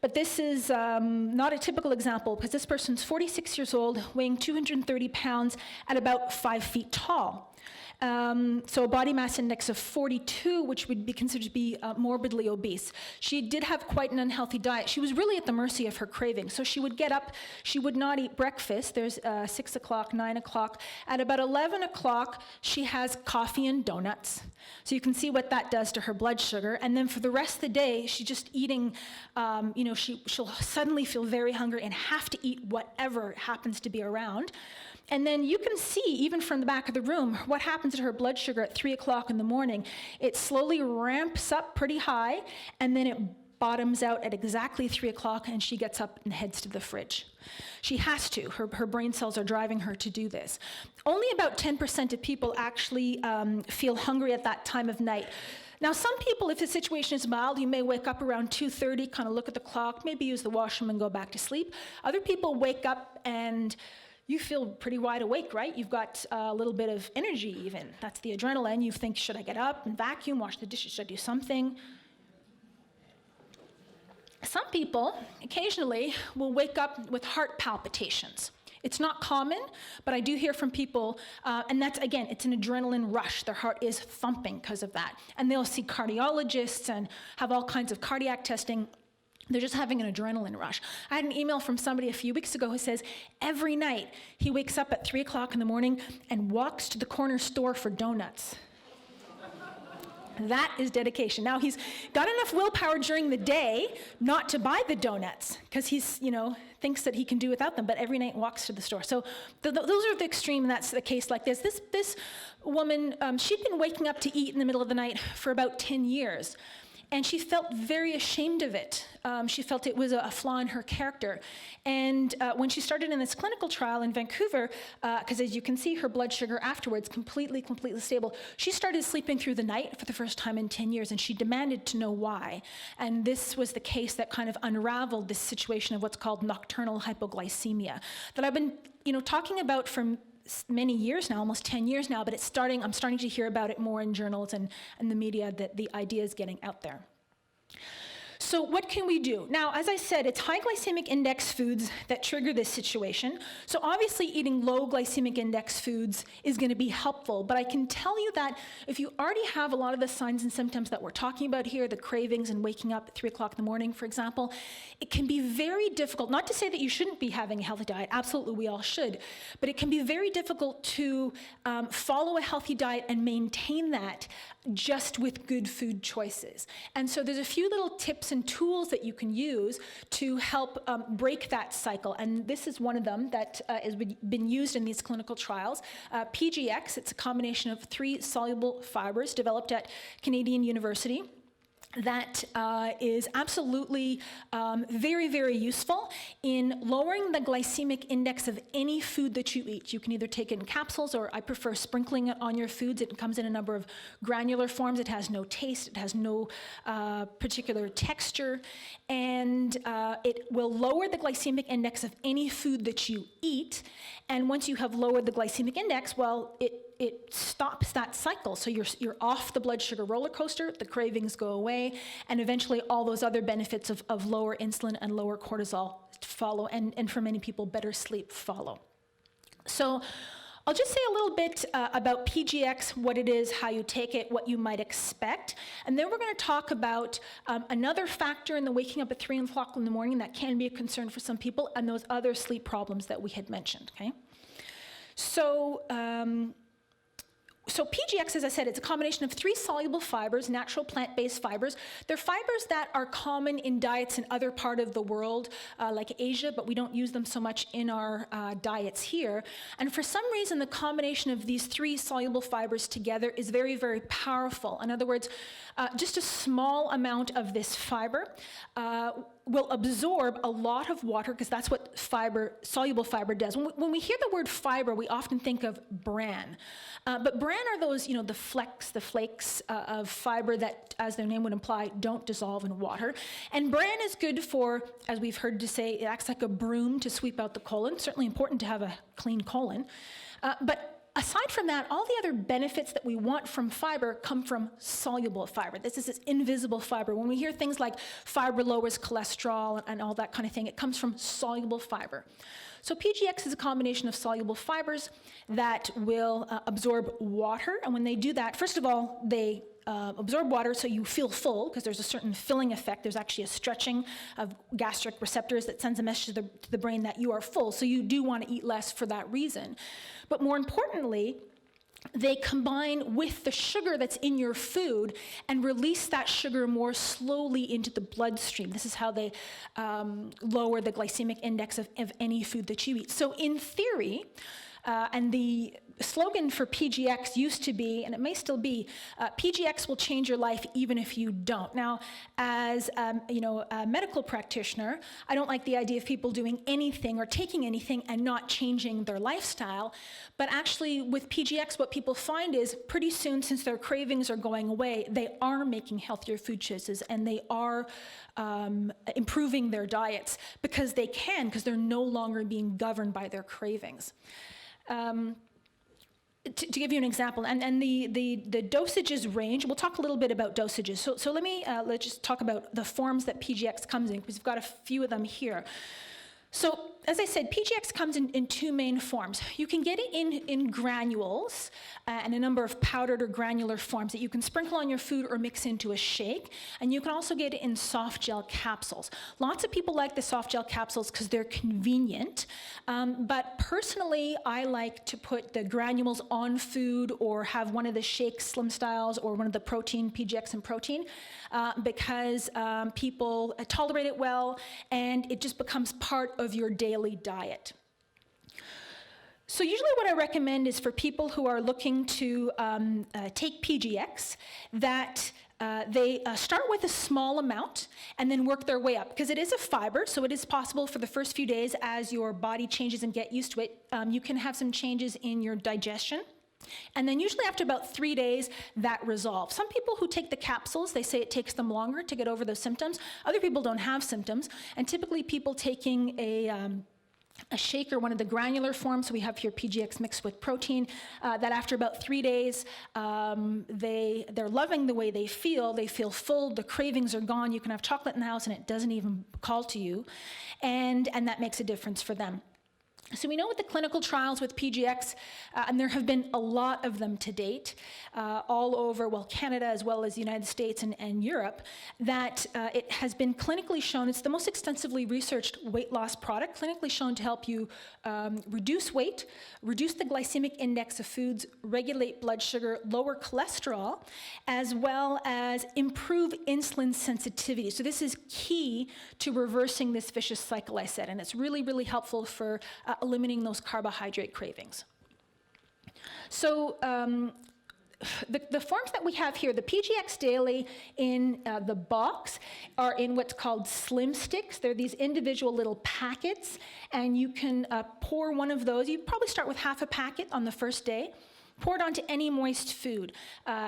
but this is not a typical example because this person's 46 years old, weighing 230 pounds at about 5 feet tall. So a body mass index of 42, which would be considered to be morbidly obese. She did have quite an unhealthy diet. She was really at the mercy of her cravings. So she would get up, she would not eat breakfast. There's 6 o'clock, 9 o'clock. At about 11 o'clock, she has coffee and donuts. So you can see what that does to her blood sugar. And then for the rest of the day, she's just eating, she'll suddenly feel very hungry and have to eat whatever happens to be around. And then you can see, even from the back of the room, what happens to her blood sugar at 3 o'clock in the morning. It slowly ramps up pretty high, and then it bottoms out at exactly 3 o'clock, and she gets up and heads to the fridge. She has to. Her brain cells are driving her to do this. Only about 10% of people actually feel hungry at that time of night. Now, some people, if the situation is mild, you may wake up around 2:30, kind of look at the clock, maybe use the washroom and go back to sleep. Other people wake up and you feel pretty wide awake, right? You've got a little bit of energy even. That's the adrenaline. You think, should I get up and vacuum, wash the dishes, should I do something? Some people, occasionally, will wake up with heart palpitations. It's not common, but I do hear from people, and that's, again, it's an adrenaline rush. Their heart is thumping because of that. And they'll see cardiologists and have all kinds of cardiac testing. They're just having an adrenaline rush. I had an email from somebody a few weeks ago who says every night he wakes up at 3 o'clock in the morning and walks to the corner store for donuts. That is dedication. Now, he's got enough willpower during the day not to buy the donuts because he's, thinks that he can do without them, but every night walks to the store. So those are the extreme, and that's the case like this. This woman, she'd been waking up to eat in the middle of the night for about 10 years. And she felt very ashamed of it. She felt it was a flaw in her character. And when she started in this clinical trial in Vancouver, because as you can see, her blood sugar afterwards, completely stable, she started sleeping through the night for the first time in 10 years, and she demanded to know why. And this was the case that kind of unraveled this situation of what's called nocturnal hypoglycemia, that I've been talking about for many years now, almost 10 years now, but I'm starting to hear about it more in journals and the media, that the idea is getting out there. So what can we do? Now, as I said, it's high glycemic index foods that trigger this situation. So obviously eating low glycemic index foods is going to be helpful, but I can tell you that if you already have a lot of the signs and symptoms that we're talking about here, the cravings and waking up at 3 o'clock in the morning, for example, it can be very difficult, not to say that you shouldn't be having a healthy diet, absolutely we all should, but it can be very difficult to follow a healthy diet and maintain that just with good food choices. And so there's a few little tips and tools that you can use to help break that cycle. And this is one of them that has been used in these clinical trials. PGX, it's a combination of 3 soluble fibers developed at Canadian University. That is absolutely very useful in lowering the glycemic index of any food that you eat. You can either take it in capsules, or I prefer sprinkling it on your foods. It comes in a number of granular forms. It has no taste. It has no particular texture. And it will lower the glycemic index of any food that you eat. And once you have lowered the glycemic index, well, it stops that cycle. So you're off the blood sugar roller coaster, the cravings go away, and eventually all those other benefits of lower insulin and lower cortisol follow, and for many people, better sleep follow. So I'll just say a little bit about PGX, what it is, how you take it, what you might expect, and then we're going to talk about another factor in the waking up at 3 o'clock in the morning that can be a concern for some people, and those other sleep problems that we had mentioned, okay? So PGX, as I said, it's a combination of 3 soluble fibers, natural plant-based fibers. They're fibers that are common in diets in other parts of the world, like Asia, but we don't use them so much in our diets here. And for some reason, the combination of these 3 soluble fibers together is very powerful. In other words, just a small amount of this fiber will absorb a lot of water, because that's what soluble fiber does. When we hear the word fiber, we often think of bran. But bran are those, the flakes of fiber that, as their name would imply, don't dissolve in water. And bran is good for, as we've heard to say, it acts like a broom to sweep out the colon. Certainly important to have a clean colon. But aside from that, all the other benefits that we want from fiber come from soluble fiber. This is this invisible fiber. When we hear things like fiber lowers cholesterol and all that kind of thing, it comes from soluble fiber. So PGX is a combination of soluble fibers that will absorb water. And when they do that, first of all, they absorb water so you feel full, because there's a certain filling effect. There's actually a stretching of gastric receptors that sends a message to the brain that you are full. So you do want to eat less for that reason. But more importantly, they combine with the sugar that's in your food and release that sugar more slowly into the bloodstream. This is how they lower the glycemic index of any food that you eat. So in theory, and the slogan for PGX used to be, and it may still be, PGX will change your life even if you don't. Now, as a medical practitioner, I don't like the idea of people doing anything or taking anything and not changing their lifestyle. But actually, with PGX, what people find is pretty soon, since their cravings are going away, they are making healthier food choices and they are improving their diets because they can, because they're no longer being governed by their cravings. To give you an example, and the dosages range, we'll talk a little bit about dosages. So let's just talk about the forms that PGX comes in, because we've got a few of them here. So, as I said, PGX comes in two main forms. You can get it in granules and a number of powdered or granular forms that you can sprinkle on your food or mix into a shake. And you can also get it in soft gel capsules. Lots of people like the soft gel capsules because they're convenient. But personally, I like to put the granules on food or have one of the shake slim styles or one of the protein, PGX and protein, because people tolerate it well and it just becomes part of your daily diet. So usually what I recommend is for people who are looking to take PGX that they start with a small amount and then work their way up, because it is a fiber, so it is possible for the first few days as your body changes and get used to it, you can have some changes in your digestion. And then usually after about 3 days, that resolves. Some people who take the capsules, they say it takes them longer to get over those symptoms. Other people don't have symptoms. And typically people taking a shake or one of the granular forms, so we have here PGX mixed with protein, that after about 3 days, they're loving the way they feel full, the cravings are gone, you can have chocolate in the house and it doesn't even call to you, and that makes a difference for them. So we know with the clinical trials with PGX, and there have been a lot of them to date, all over, Canada as well as the United States and Europe, that it has been clinically shown, it's the most extensively researched weight loss product, clinically shown to help you reduce weight, reduce the glycemic index of foods, regulate blood sugar, lower cholesterol, as well as improve insulin sensitivity. So this is key to reversing this vicious cycle I said, and it's really, really helpful for eliminating those carbohydrate cravings. So the forms that we have here, the PGX Daily in the box are in what's called slim sticks. They're these individual little packets, and you can pour one of those. You probably start with half a packet on the first day. Pour it onto any moist food,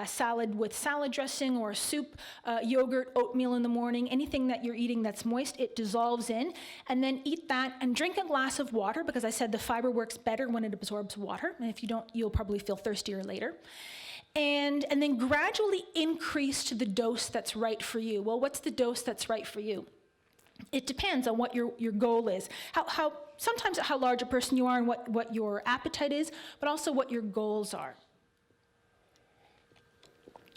salad with salad dressing or soup, yogurt, oatmeal in the morning, anything that you're eating that's moist, it dissolves in, and then eat that and drink a glass of water, because I said the fiber works better when it absorbs water, and if you don't, you'll probably feel thirstier later. And then gradually increase to the dose that's right for you. Well, what's the dose that's right for you? It depends on what your goal is. Sometimes how large a person you are and what your appetite is, but also what your goals are.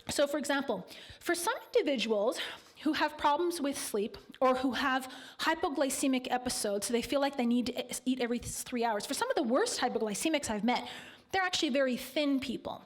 So for example, for some individuals who have problems with sleep or who have hypoglycemic episodes, so they feel like they need to eat every 3 hours, for some of the worst hypoglycemics I've met, they're actually very thin people.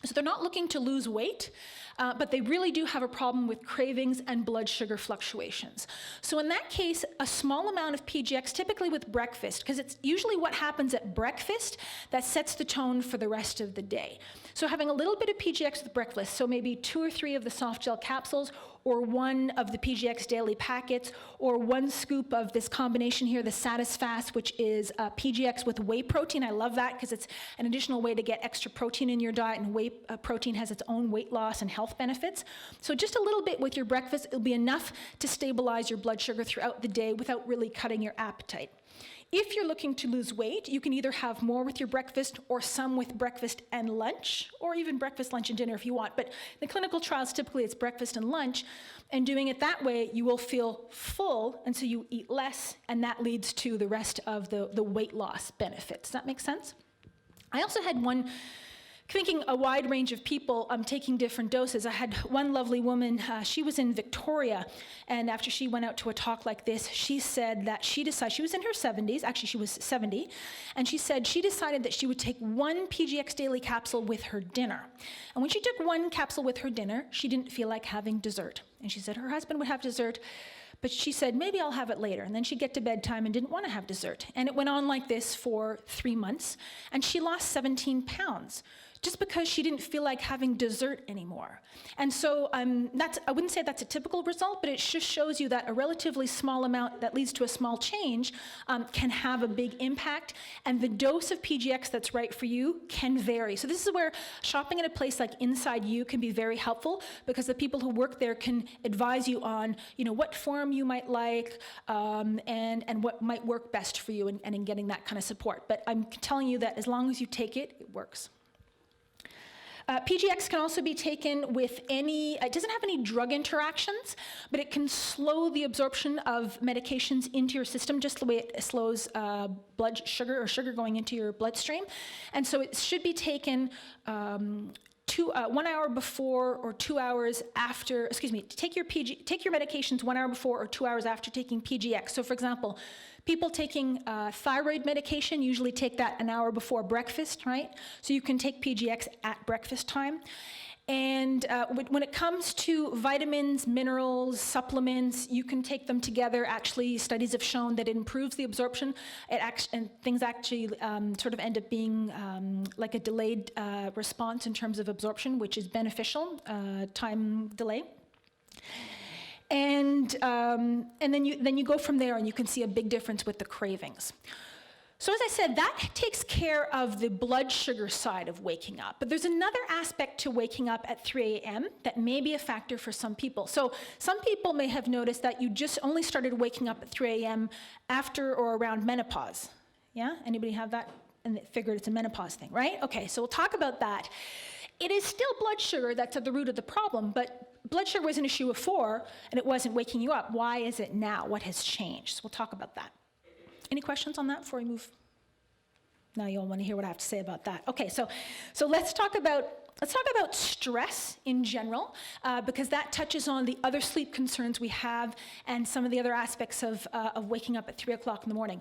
So they're not looking to lose weight, but they really do have a problem with cravings and blood sugar fluctuations. So in that case, a small amount of PGX, typically with breakfast, because it's usually what happens at breakfast that sets the tone for the rest of the day. So having a little bit of PGX with breakfast, so maybe 2 or 3 of the soft gel capsules, or 1 of the PGX daily packets, or 1 scoop of this combination here, the Satisfast, which is PGX with whey protein. I love that because it's an additional way to get extra protein in your diet, and whey protein has its own weight loss and health benefits. So just a little bit with your breakfast, it'll be enough to stabilize your blood sugar throughout the day without really cutting your appetite. If you're looking to lose weight, you can either have more with your breakfast or some with breakfast and lunch, or even breakfast, lunch, and dinner if you want. But the clinical trials, typically it's breakfast and lunch, and doing it that way, you will feel full, and so you eat less, and that leads to the rest of the weight loss benefits. Does that make sense? I also had thinking a wide range of people taking different doses. I had one lovely woman, she was in Victoria, and after she went out to a talk like this, she said that she was in her 70s, actually she was 70, and she said she decided that she would take 1 PGX daily capsule with her dinner. And when she took 1 capsule with her dinner, she didn't feel like having dessert. And she said her husband would have dessert, But she said, maybe I'll have it later. And then she'd get to bedtime and didn't want to have dessert. And it went on like this for 3 months. And she lost 17 pounds just because she didn't feel like having dessert anymore. And so I wouldn't say that's a typical result, but it just shows you that a relatively small amount that leads to a small change can have a big impact. And the dose of PGX that's right for you can vary. So this is where shopping at a place like Inside You can be very helpful, because the people who work there can advise you on, what form you might like, and what might work best for you, and in getting that kind of support. But I'm telling you that as long as you take it, it works. PGX can also be taken with it doesn't have any drug interactions, but it can slow the absorption of medications into your system, just the way it slows blood sugar or sugar going into your bloodstream. And so it should be taken 1 hour before or 2 hours after, take your medications 1 hour before or 2 hours after taking PGX. So for example, people taking thyroid medication usually take that an hour before breakfast, right? So you can take PGX at breakfast time. And when it comes to vitamins, minerals, supplements, you can take them together. Actually, studies have shown that it improves the absorption. And things actually sort of end up being like a delayed response in terms of absorption, which is beneficial, time delay. And then you go from there, and you can see a big difference with the cravings. So as I said, that takes care of the blood sugar side of waking up. But there's another aspect to waking up at 3 a.m. that may be a factor for some people. So some people may have noticed that you just only started waking up at 3 a.m. after or around menopause. Yeah? Anybody have that? And they figured it's a menopause thing, right? Okay, so we'll talk about that. It is still blood sugar that's at the root of the problem, but blood sugar was an issue before, and it wasn't waking you up. Why is it now? What has changed? So we'll talk about that. Any questions on that before we move? Now you all want to hear what I have to say about that. Okay, so let's talk about stress in general, because that touches on the other sleep concerns we have and some of the other aspects of waking up at 3 o'clock in the morning.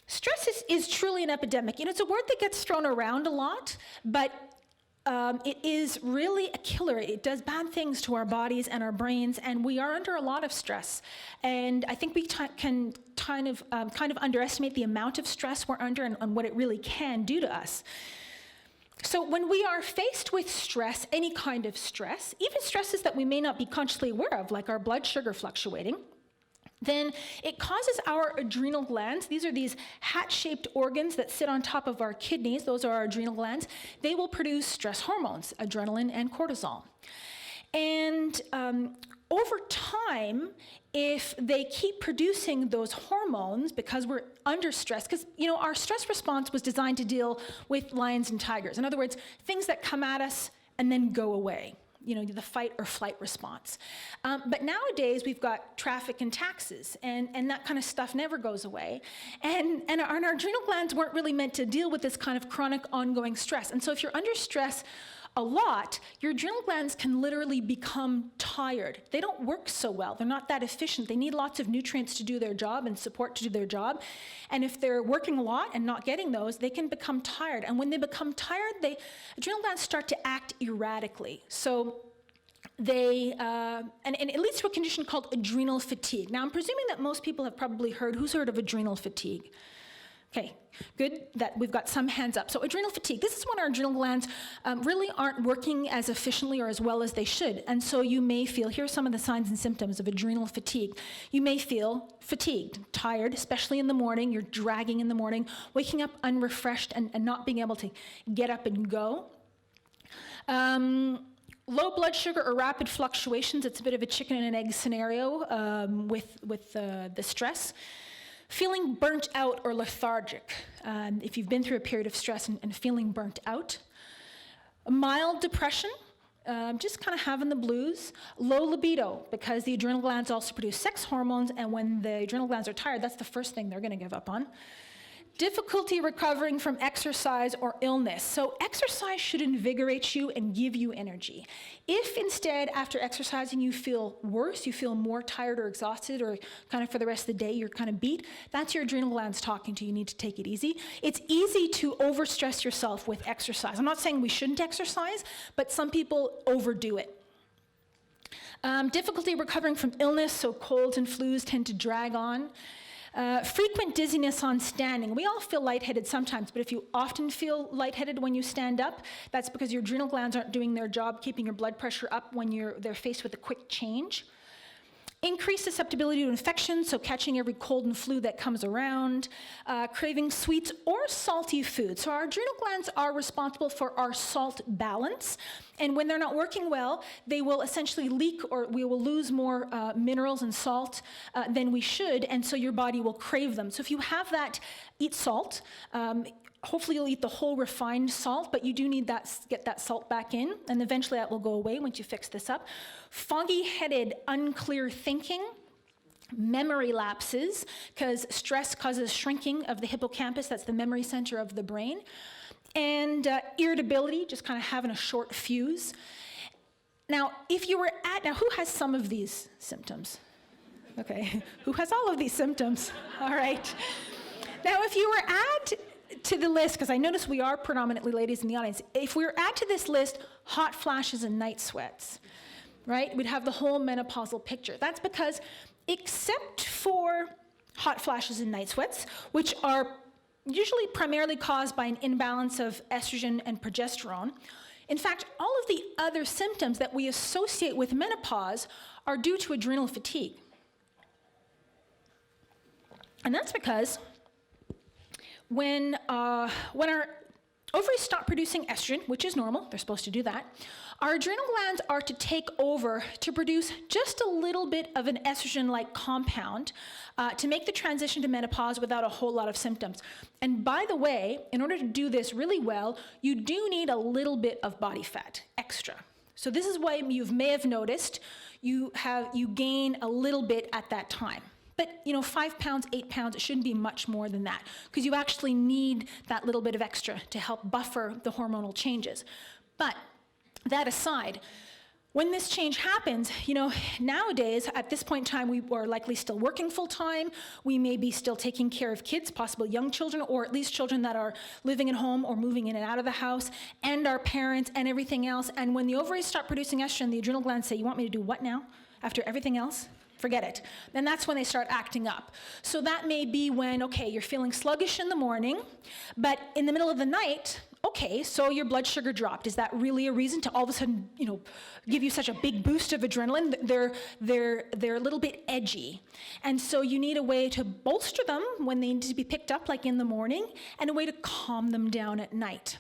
Stress is truly an epidemic. It's a word that gets thrown around a lot, but it is really a killer. It does bad things to our bodies and our brains, and we are under a lot of stress. And I think we can kind of underestimate the amount of stress we're under and what it really can do to us. So when we are faced with stress, any kind of stress, even stresses that we may not be consciously aware of, like our blood sugar fluctuating, then it causes our adrenal glands. These are these hat-shaped organs that sit on top of our kidneys. Those are our adrenal glands. They will produce stress hormones, adrenaline and cortisol. And over time, if they keep producing those hormones because we're under stress, because our stress response was designed to deal with lions and tigers. In other words, things that come at us and then go away. The fight or flight response. But nowadays, we've got traffic and taxes, and that kind of stuff never goes away. And our adrenal glands weren't really meant to deal with this kind of chronic, ongoing stress. And so if you're under stress a lot, your adrenal glands can literally become tired. They don't work so well. They're not that efficient. They need lots of nutrients to do their job and support to do their job. And if they're working a lot and not getting those, they can become tired. And when they become tired, adrenal glands start to act erratically. So and it leads to a condition called adrenal fatigue. Now, I'm presuming that most people have probably who's heard of adrenal fatigue? Okay, good that we've got some hands up. So adrenal fatigue, this is when our adrenal glands really aren't working as efficiently or as well as they should. And so you may feel, here are some of the signs and symptoms of adrenal fatigue. You may feel fatigued, tired, especially in the morning. You're dragging in the morning, waking up unrefreshed and not being able to get up and go. Low blood sugar or rapid fluctuations, it's a bit of a chicken and an egg scenario with the stress. Feeling burnt out or lethargic, if you've been through a period of stress and feeling burnt out. Mild depression, just kind of having the blues. Low libido, because the adrenal glands also produce sex hormones, and when the adrenal glands are tired, that's the first thing they're going to give up on. Difficulty recovering from exercise or illness. So exercise should invigorate you and give you energy. If instead, after exercising, you feel worse, you feel more tired or exhausted, or kind of for the rest of the day, you're kind of beat, that's your adrenal glands talking to you. You need to take it easy. It's easy to overstress yourself with exercise. I'm not saying we shouldn't exercise, but some people overdo it. Difficulty recovering from illness, so colds and flus tend to drag on. Frequent dizziness on standing. We all feel lightheaded sometimes, but if you often feel lightheaded when you stand up, that's because your adrenal glands aren't doing their job keeping your blood pressure up when they're faced with a quick change. Increased susceptibility to infection, so catching every cold and flu that comes around, craving sweets or salty food. So our adrenal glands are responsible for our salt balance, and when they're not working well, they will essentially leak, or we will lose more minerals and salt than we should, and so your body will crave them. So if you have that, eat salt. Hopefully you'll eat the whole refined salt, but you do need get that salt back in, and eventually that will go away once you fix this up. Foggy-headed, unclear thinking, memory lapses, because stress causes shrinking of the hippocampus, that's the memory center of the brain, and irritability, just kind of having a short fuse. Now, who has some of these symptoms? Okay, who has all of these symptoms? All right. Now, if you were to the list, because I notice we are predominantly ladies in the audience, if we were add to this list hot flashes and night sweats, right, we'd have the whole menopausal picture. That's because, except for hot flashes and night sweats, which are usually primarily caused by an imbalance of estrogen and progesterone, in fact, all of the other symptoms that we associate with menopause are due to adrenal fatigue. And that's because when our ovaries stop producing estrogen, which is normal, they're supposed to do that, our adrenal glands are to take over to produce just a little bit of an estrogen-like compound to make the transition to menopause without a whole lot of symptoms. And by the way, in order to do this really well, you do need a little bit of body fat, extra. So this is why you may have noticed you gain a little bit at that time. But 5 pounds, 8 pounds, it shouldn't be much more than that, because you actually need that little bit of extra to help buffer the hormonal changes. But that aside, when this change happens, nowadays, at this point in time, we are likely still working full time. We may be still taking care of kids, possibly young children, or at least children that are living at home or moving in and out of the house, and our parents and everything else. And when the ovaries stop producing estrogen, the adrenal glands say, you want me to do what now? After everything else? Forget it. Then that's when they start acting up. So that may be when, okay, you're feeling sluggish in the morning, but in the middle of the night, okay, so your blood sugar dropped. Is that really a reason to all of a sudden, give you such a big boost of adrenaline? They're a little bit edgy. And so you need a way to bolster them when they need to be picked up, like in the morning, and a way to calm them down at night.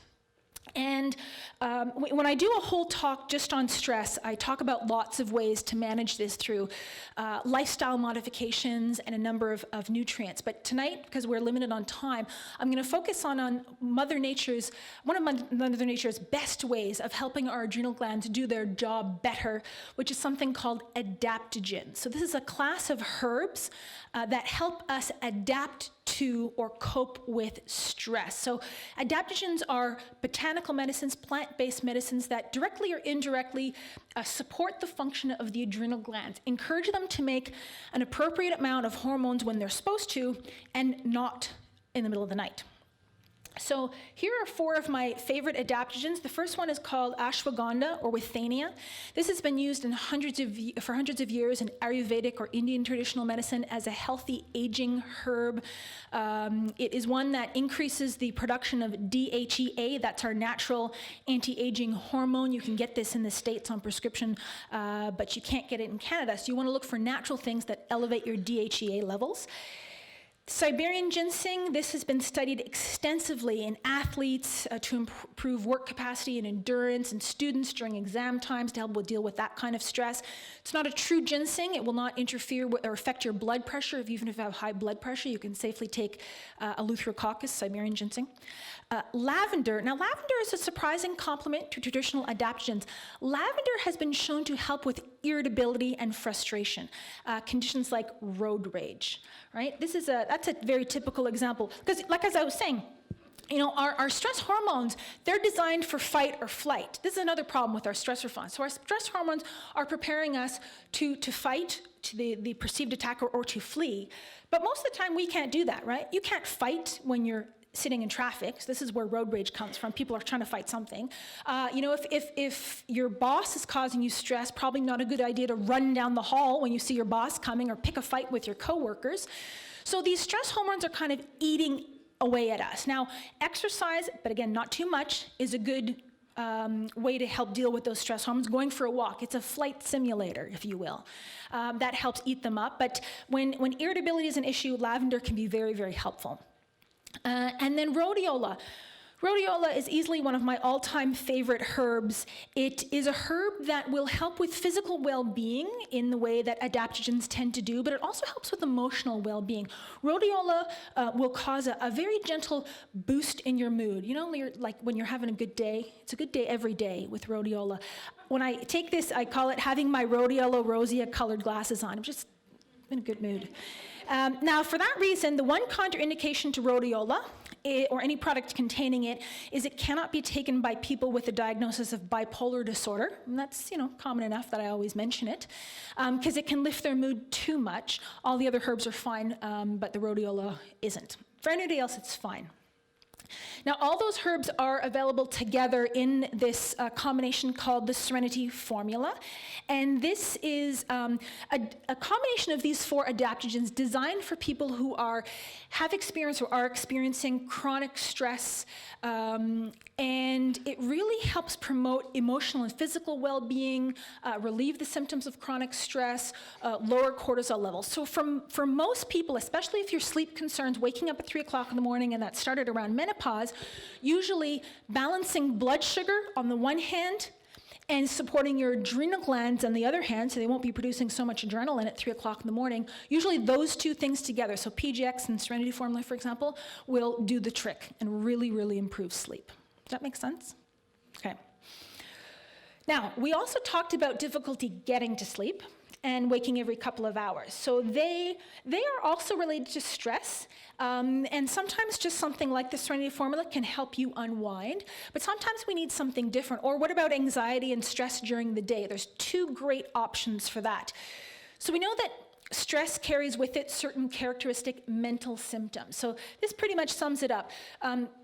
And when I do a whole talk just on stress, I talk about lots of ways to manage this through lifestyle modifications and a number of nutrients. But tonight, because we're limited on time, I'm going to focus on one of Mother Nature's best ways of helping our adrenal glands do their job better, which is something called adaptogens. So this is a class of herbs that help us adapt to or cope with stress. So adaptogens are botanical medicines, plant-based medicines that directly or indirectly support the function of the adrenal glands, encourage them to make an appropriate amount of hormones when they're supposed to, and not in the middle of the night. So here are 4 of my favorite adaptogens. The first one is called ashwagandha or withania. This has been used for hundreds of years in Ayurvedic or Indian traditional medicine as a healthy aging herb. It is one that increases the production of DHEA. That's our natural anti-aging hormone. You can get this in the States on prescription, but you can't get it in Canada. So you want to look for natural things that elevate your DHEA levels. Siberian ginseng, this has been studied extensively in athletes to improve work capacity and endurance, and students during exam times to help deal with that kind of stress. It's not a true ginseng. It will not interfere with or affect your blood pressure. Even if you have high blood pressure, you can safely take Eleutherococcus, Siberian ginseng. Lavender. Now, lavender is a surprising complement to traditional adaptogens. Lavender has been shown to help with irritability and frustration, conditions like road rage, right? That's a very typical example. Because, as I was saying, our stress hormones, they're designed for fight or flight. This is another problem with our stress response. So our stress hormones are preparing us to fight, to the perceived attacker, or to flee. But most of the time, we can't do that, right? You can't fight when you're sitting in traffic, so this is where road rage comes from, people are trying to fight something. If your boss is causing you stress, probably not a good idea to run down the hall when you see your boss coming or pick a fight with your coworkers. So these stress hormones are kind of eating away at us. Now, exercise, but again, not too much, is a good way to help deal with those stress hormones. Going for a walk, it's a flight simulator, if you will. That helps eat them up. But when irritability is an issue, lavender can be very, very helpful. And then rhodiola. Rhodiola is easily one of my all-time favorite herbs. It is a herb that will help with physical well-being in the way that adaptogens tend to do, but it also helps with emotional well-being. Rhodiola will cause a very gentle boost in your mood. You know, like when you're having a good day, it's a good day every day with rhodiola. When I take this, I call it having my rhodiola rosea colored glasses on. I'm just in a good mood. Now, for that reason, the one contraindication to rhodiola, or any product containing it, is it cannot be taken by people with a diagnosis of bipolar disorder. And that's, common enough that I always mention it, because it can lift their mood too much. All the other herbs are fine, but the rhodiola isn't. For anybody else, it's fine. Now, all those herbs are available together in this combination called the Serenity Formula. And this is a combination of these 4 adaptogens designed for people who have experienced or are experiencing chronic stress. And it really helps promote emotional and physical well-being, relieve the symptoms of chronic stress, lower cortisol levels. So for most people, especially if your sleep concerns, waking up at 3 o'clock in the morning, and that started around menopause, usually balancing blood sugar on the one hand and supporting your adrenal glands on the other hand, so they won't be producing so much adrenaline at 3 o'clock in the morning. Usually those 2 things together, so PGX and Serenity Formula, for example, will do the trick and really, really improve sleep. Does that make sense? Okay. Now, we also talked about difficulty getting to sleep and waking every couple of hours. So they are also related to stress, and sometimes just something like the Serenity Formula can help you unwind, but sometimes we need something different. Or what about anxiety and stress during the day? There's 2 great options for that. So we know that stress carries with it certain characteristic mental symptoms. So this pretty much sums it up.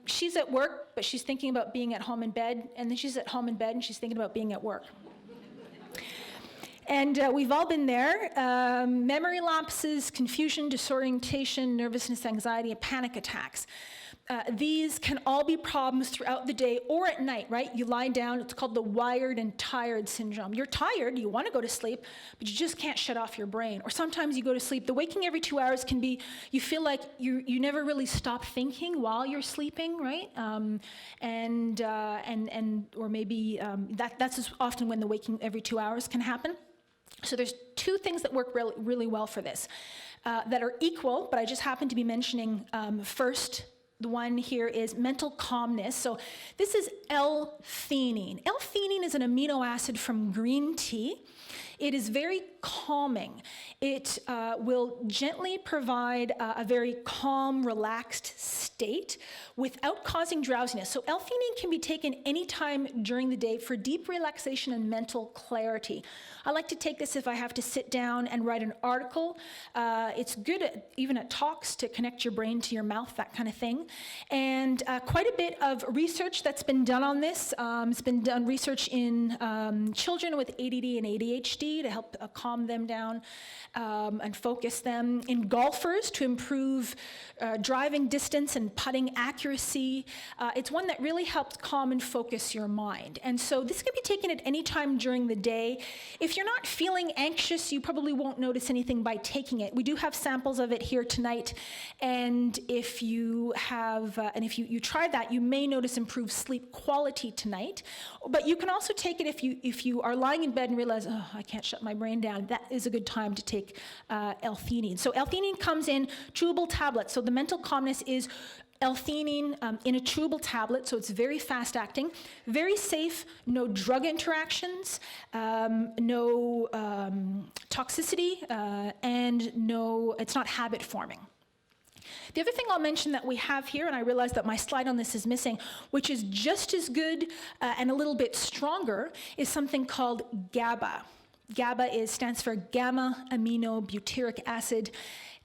She's at work, but she's thinking about being at home in bed, and then she's at home in bed and she's thinking about being at work. And we've all been there. Memory lapses, confusion, disorientation, nervousness, anxiety, and panic attacks. These can all be problems throughout the day or at night, right? You lie down, it's called the wired and tired syndrome. You're tired, you want to go to sleep, but you just can't shut off your brain. Or sometimes you go to sleep. The waking every 2 hours can be, you feel like you never really stop thinking while you're sleeping, right? Or maybe that's often when the waking every 2 hours can happen. So there's 2 things that work really, really well for this that are equal, but I just happen to be mentioning first. The one here is mental calmness. So this is L-theanine. L-theanine is an amino acid from green tea. It is very calming. It will gently provide a very calm, relaxed state without causing drowsiness. So L-theanine can be taken anytime during the day for deep relaxation and mental clarity. I like to take this if I have to sit down and write an article. It's good even at talks to connect your brain to your mouth, that kind of thing. And quite a bit of research that's been done on this. It's been done research in children with ADD and ADHD to help calm them down and focus them. In golfers to improve driving distance and putting accuracy. It's one that really helps calm and focus your mind. And so this can be taken at any time during the day. If you're not feeling anxious, you probably won't notice anything by taking it. We do have samples of it here tonight, and if you have, if you try that, you may notice improved sleep quality tonight. But you can also take it if you are lying in bed and realize, oh, I can't shut my brain down. That is a good time to take L-theanine. So L-theanine comes in chewable tablets. So the mental calmness is L-theanine in a chewable tablet, so it's very fast acting, very safe, no drug interactions, no toxicity, and it's not habit forming. The other thing I'll mention that we have here, and I realize that my slide on this is missing, which is just as good and a little bit stronger, is something called GABA. GABA stands for gamma aminobutyric acid.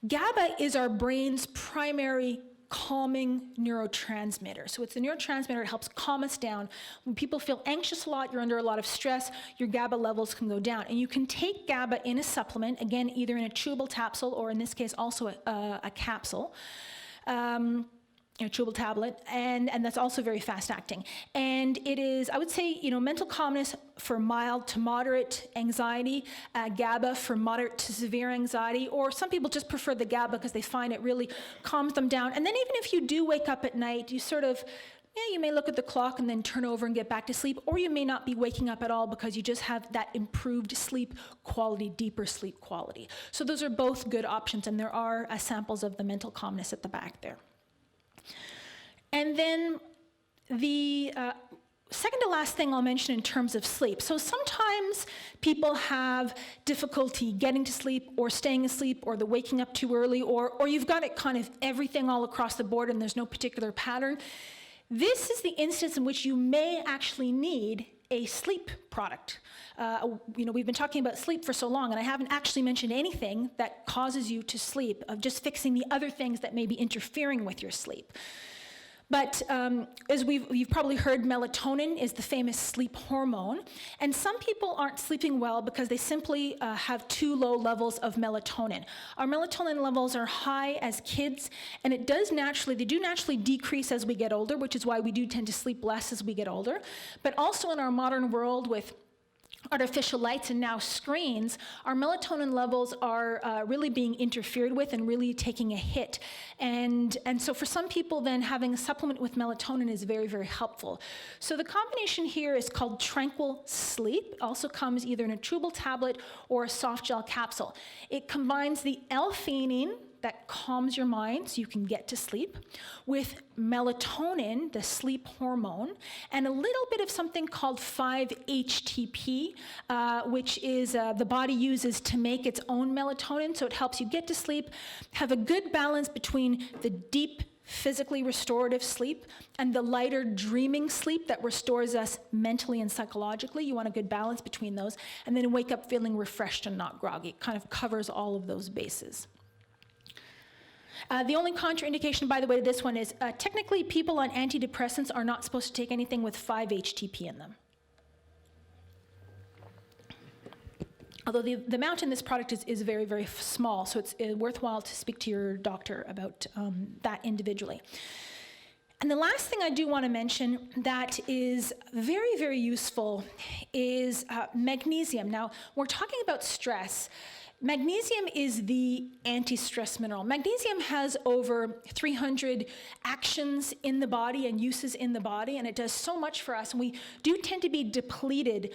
GABA is our brain's primary calming neurotransmitter. So it's the neurotransmitter that helps calm us down. When people feel anxious a lot, you're under a lot of stress, your GABA levels can go down. And you can take GABA in a supplement, again, either in a chewable capsule or in this case also a capsule. A chewable tablet, and that's also very fast acting. And it is, I would say, mental calmness for mild to moderate anxiety, GABA for moderate to severe anxiety, or some people just prefer the GABA because they find it really calms them down. And then even if you do wake up at night, you sort of, you may look at the clock and then turn over and get back to sleep, or you may not be waking up at all because you just have that improved sleep quality, deeper sleep quality. So those are both good options, and there are samples of the mental calmness at the back there. And then the second to last thing I'll mention in terms of sleep. So sometimes people have difficulty getting to sleep or staying asleep, or they're waking up too early, or you've got it kind of everything all across the board and there's no particular pattern. This is the instance in which you may actually need a sleep product. We've been talking about sleep for so long, and I haven't actually mentioned anything that causes you to sleep, of just fixing the other things that may be interfering with your sleep. But as you've probably heard, melatonin is the famous sleep hormone, and some people aren't sleeping well because they simply have too low levels of melatonin. Our melatonin levels are high as kids, and they do naturally decrease as we get older, which is why we do tend to sleep less as we get older. But also in our modern world with artificial lights and now screens, our melatonin levels are really being interfered with and really taking a hit. And so for some people then having a supplement with melatonin is very, very helpful. So the combination here is called Tranquil Sleep. It also comes either in a chewable tablet or a soft gel capsule. It combines the L-theanine that calms your mind so you can get to sleep, with melatonin, the sleep hormone, and a little bit of something called 5-HTP, which is the body uses to make its own melatonin, so it helps you get to sleep, have a good balance between the deep, physically restorative sleep and the lighter dreaming sleep that restores us mentally and psychologically. You want a good balance between those, and then wake up feeling refreshed and not groggy. It kind of covers all of those bases. The only contraindication, by the way, to this one is technically people on antidepressants are not supposed to take anything with 5-HTP in them. Although the amount in this product is very, very small, so it's worthwhile to speak to your doctor about that individually. And the last thing I do want to mention that is very, very useful is magnesium. Now, we're talking about stress. Magnesium is the anti-stress mineral. Magnesium has over 300 actions in the body and uses in the body, and it does so much for us. And we do tend to be depleted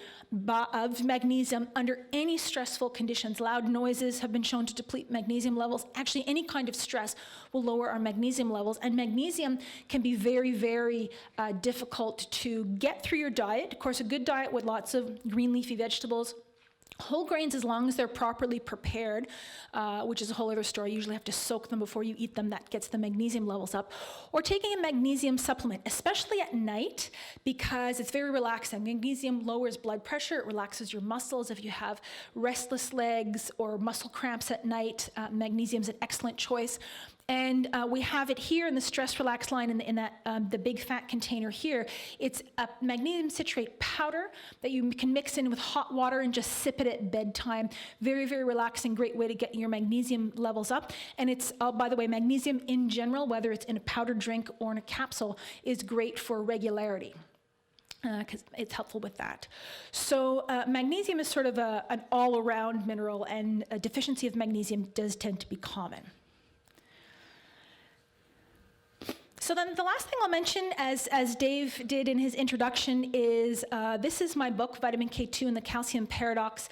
of magnesium under any stressful conditions. Loud noises have been shown to deplete magnesium levels. Actually, any kind of stress will lower our magnesium levels, and magnesium can be very, very difficult to get through your diet. Of course, a good diet with lots of green leafy vegetables, whole grains, as long as they're properly prepared, which is a whole other story. You usually have to soak them before you eat them. That gets the magnesium levels up. Or taking a magnesium supplement, especially at night, because it's very relaxing. Magnesium lowers blood pressure. It relaxes your muscles. If you have restless legs or muscle cramps at night, magnesium's an excellent choice. And we have it here in the Stress Relax line in that the big fat container here. It's a magnesium citrate powder that you can mix in with hot water and just sip it at bedtime. Very, very relaxing, great way to get your magnesium levels up. And it's, by the way, magnesium in general, whether it's in a powder drink or in a capsule, is great for regularity, because it's helpful with that. So magnesium is sort of an all-around mineral, and a deficiency of magnesium does tend to be common. So then the last thing I'll mention, as Dave did in his introduction, is this is my book, Vitamin K2 and the Calcium Paradox,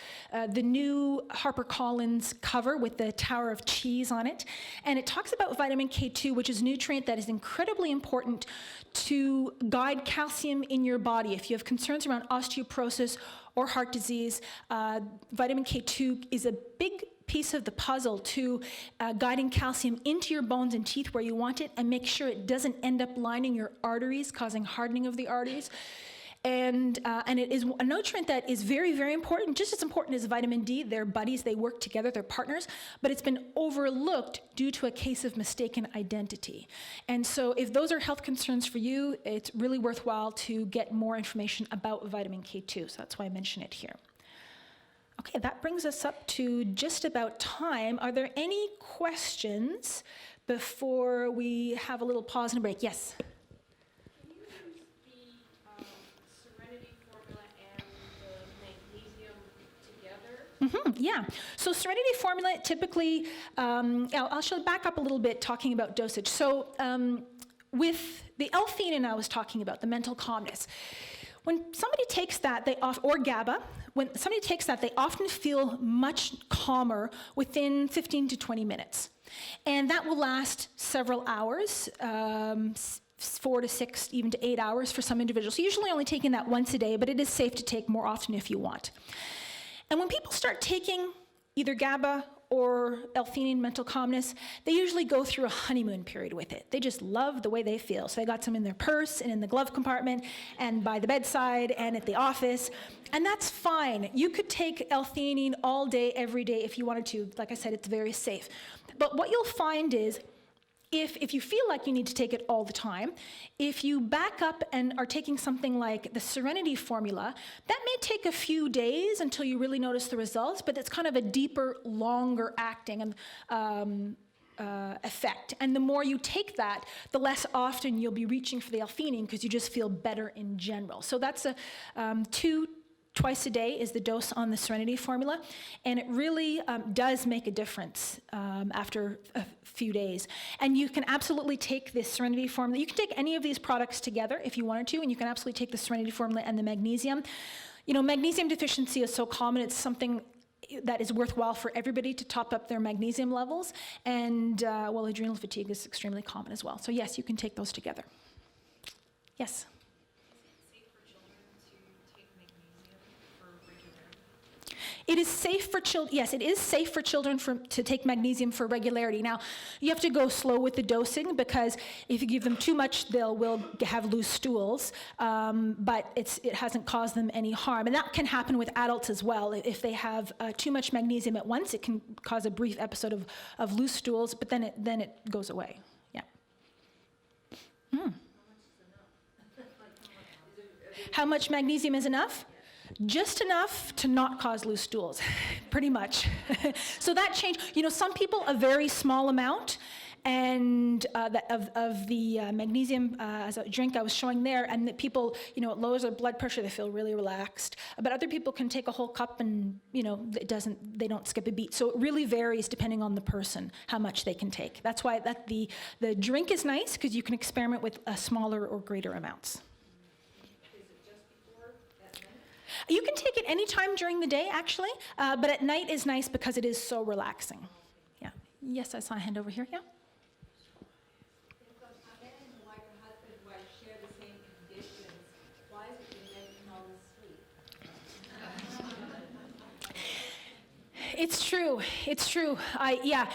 the new HarperCollins cover with the Tower of Cheese on it. And it talks about vitamin K2, which is a nutrient that is incredibly important to guide calcium in your body. If you have concerns around osteoporosis or heart disease, vitamin K2 is a big piece of the puzzle to guiding calcium into your bones and teeth where you want it, and make sure it doesn't end up lining your arteries, causing hardening of the arteries. and it is a nutrient that is very, very important, just as important as vitamin D. They're buddies, they work together, they're partners, but it's been overlooked due to a case of mistaken identity. And so if those are health concerns for you, it's really worthwhile to get more information about vitamin K2, so that's why I mention it here. Okay, that brings us up to just about time. Are there any questions before we have a little pause and a break? Yes? Can you use the Serenity formula and the magnesium together? Yeah. So Serenity formula typically, I'll back up a little bit talking about dosage. So with the L-theanine I was talking about, the mental calmness, when somebody takes that, or GABA, when somebody takes that, they often feel much calmer within 15 to 20 minutes. And that will last several hours, 4 to 6, even to 8 hours for some individuals. So usually only taking that once a day, but it is safe to take more often if you want. And when people start taking either GABA or L-theanine, mental calmness, they usually go through a honeymoon period with it. They just love the way they feel. So they got some in their purse and in the glove compartment and by the bedside and at the office. And that's fine. You could take L-theanine all day, every day if you wanted to. Like I said, it's very safe. But what you'll find is, if you feel like you need to take it all the time, if you back up and are taking something like the Serenity formula, that may take a few days until you really notice the results, but it's kind of a deeper, longer acting effect. And the more you take that, the less often you'll be reaching for the L-theanine because you just feel better in general. So that's twice a day is the dose on the Serenity formula, and it really does make a difference after a few days. And you can absolutely take this Serenity formula. You can take any of these products together if you wanted to, and you can absolutely take the Serenity formula and the magnesium. You know, magnesium deficiency is so common, it's something that is worthwhile for everybody to top up their magnesium levels, and well, adrenal fatigue is extremely common as well. So yes, you can take those together. Yes? It is safe for children. Yes, it is safe for children to take magnesium for regularity. Now, you have to go slow with the dosing because if you give them too much, they will have loose stools. But it hasn't caused them any harm, and that can happen with adults as well. If they have too much magnesium at once, it can cause a brief episode of loose stools, but then it goes away. Yeah. How much magnesium is enough? Just enough to not cause loose stools, pretty much. So that changed. You know, some people a very small amount, and of the magnesium as a drink I was showing there, and that people, you know, it lowers their blood pressure. They feel really relaxed. But other people can take a whole cup, and you know, they don't skip a beat. So it really varies depending on the person how much they can take. That's why the drink is nice because you can experiment with smaller or greater amounts. You can take it any time during the day, actually, but at night is nice because it is so relaxing. Yeah. Yes, I saw a hand over here. Yeah. If a man and wife or husband and wife share the same conditions, why is it that men fall asleep? It's true. It's true. Yeah.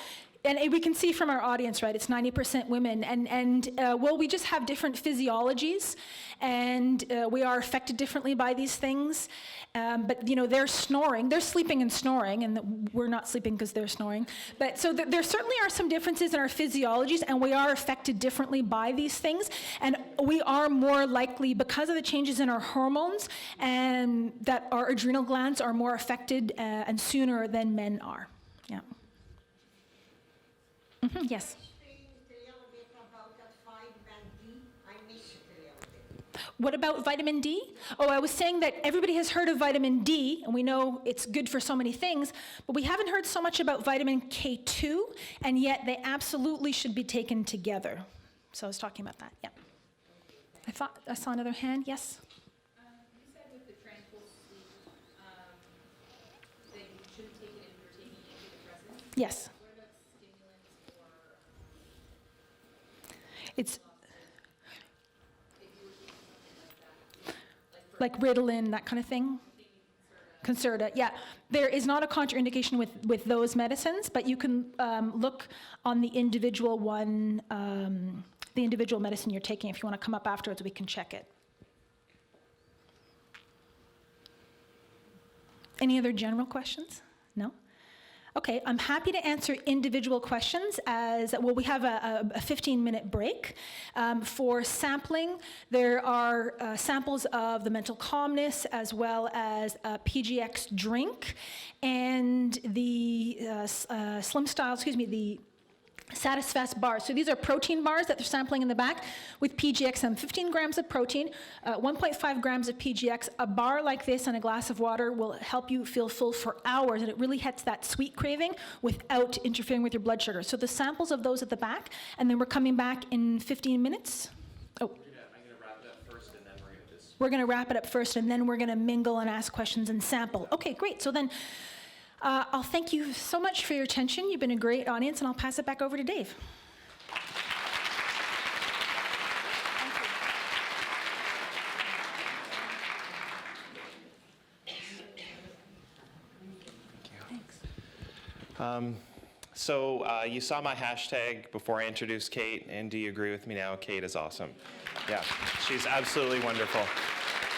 And we can see from our audience, right, it's 90% women. And well, we just have different physiologies, and we are affected differently by these things. But, you know, they're snoring. They're sleeping and snoring, and we're not sleeping because they're snoring. But so there certainly are some differences in our physiologies, and we are affected differently by these things. And we are more likely, because of the changes in our hormones, and that our adrenal glands are more affected and sooner than men are. Yeah. Yes. What about vitamin D? Oh, I was saying that everybody has heard of vitamin D, and we know it's good for so many things, but we haven't heard so much about vitamin K2, and yet they absolutely should be taken together. So I was talking about that, yeah. I thought I saw another hand, yes? You said with the tranquil sleep that you shouldn't take it if you're taking antidepressants. Yes. What about stimulants or It's if you were taking something like that? like Ritalin, that kind of thing? Concerta, yeah. There is not a contraindication with those medicines, but you can look on the individual one, the individual medicine you're taking. If you want to come up afterwards, we can check it. Any other general questions? No? Okay, I'm happy to answer individual questions as, well, we have a 15-minute break. For sampling, there are samples of the mental calmness as well as a PGX drink and the the Satisfast bars. So these are protein bars that they're sampling in the back with PGX, 15 grams of protein, 1.5 grams of PGX. A bar like this and a glass of water will help you feel full for hours, and it really hits that sweet craving without interfering with your blood sugar. So the samples of those at the back, and then we're coming back in 15 minutes. Oh. I'm going to wrap it up first, and then we're going to just... We're going to wrap it up first, and then we're going to mingle and ask questions and sample. Okay, great. So then I'll thank you so much for your attention. You've been a great audience, and I'll pass it back over to Dave. So you saw my hashtag before I introduced Kate, and do you agree with me now? Kate is awesome. Yeah, she's absolutely wonderful.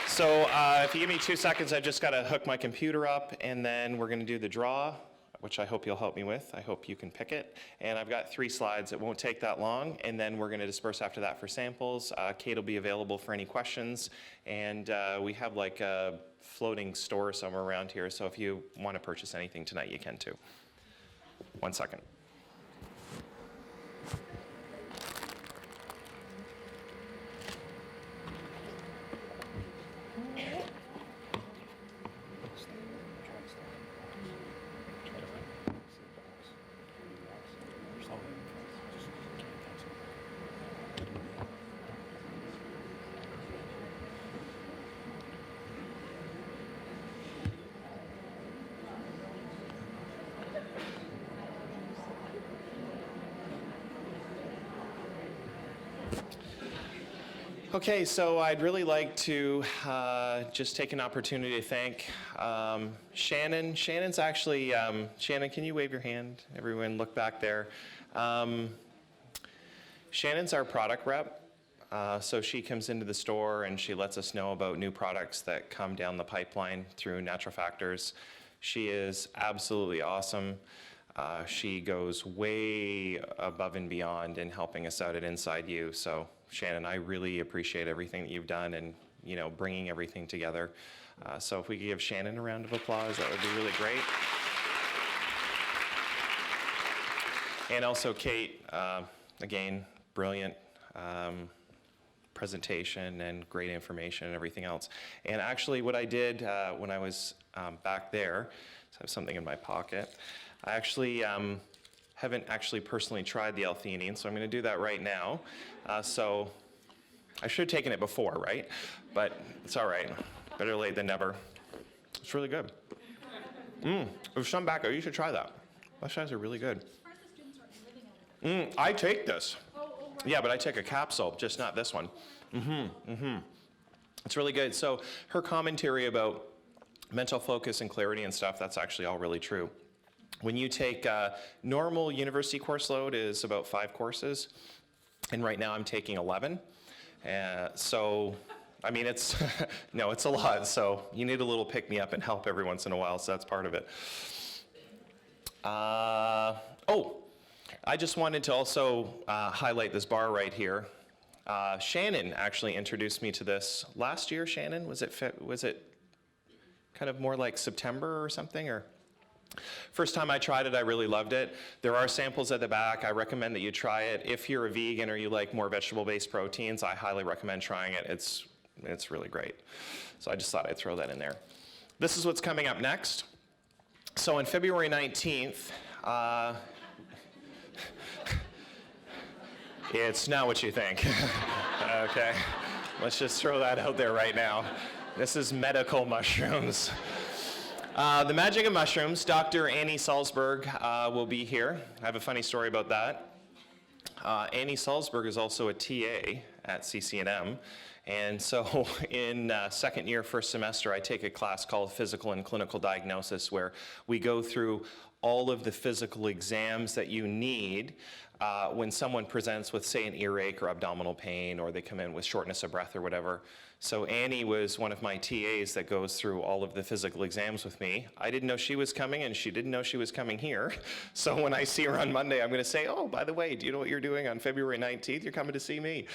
So if you give me 2 seconds, I've just got to hook my computer up, and then we're going to do the draw, which I hope you'll help me with. I hope you can pick it. And I've got 3 slides. It won't take that long, and then we're going to disperse after that for samples. Kate will be available for any questions, and we have like a floating store somewhere around here, so if you want to purchase anything tonight, you can too. 1 second. Okay, so I'd really like to just take an opportunity to thank Shannon. Shannon's actually, Shannon, can you wave your hand? Everyone look back there. Shannon's our product rep. So she comes into the store and she lets us know about new products that come down the pipeline through Natural Factors. She is absolutely awesome. She goes way above and beyond in helping us out at Inside You. So Shannon, I really appreciate everything that you've done and, you know, bringing everything together. So if we could give Shannon a round of applause, that would be really great. And also Kate, again, brilliant presentation and great information and everything else. And actually what I did when I was back there, so I have something in my pocket, I actually haven't actually personally tried the L-theanine, so I'm going to do that right now. So I should have taken it before, right? But it's all right. Better late than never. It's really good. There's some back there. You should try that. Those guys are really good. I take this. Yeah, but I take a capsule, just not this one. It's really good. So her commentary about mental focus and clarity and stuff, that's actually all really true. When you take normal university course load is about 5 courses, and right now I'm taking 11. So, I mean, it's, no, it's a lot. So you need a little pick-me-up and help every once in a while, so that's part of it. I just wanted to also highlight this bar right here. Shannon actually introduced me to this last year. Shannon, was it kind of more like September or something, or? First time I tried it, I really loved it. There are samples at the back. I recommend that you try it. If you're a vegan or you like more vegetable-based proteins, I highly recommend trying it. It's really great. So I just thought I'd throw that in there. This is what's coming up next. So on February 19th, it's not what you think. Okay, let's just throw that out there right now. This is medical mushrooms. The magic of mushrooms, Dr. Annie Salzberg will be here. I have a funny story about that. Annie Salzberg is also a TA at CCNM. And so in second year, first semester, I take a class called Physical and Clinical Diagnosis, where we go through all of the physical exams that you need when someone presents with, say, an earache or abdominal pain, or they come in with shortness of breath or whatever. So Annie was one of my TAs that goes through all of the physical exams with me. I didn't know she was coming, and she didn't know she was coming here. So when I see her on Monday, I'm going to say, oh, by the way, do you know what you're doing on February 19th? You're coming to see me,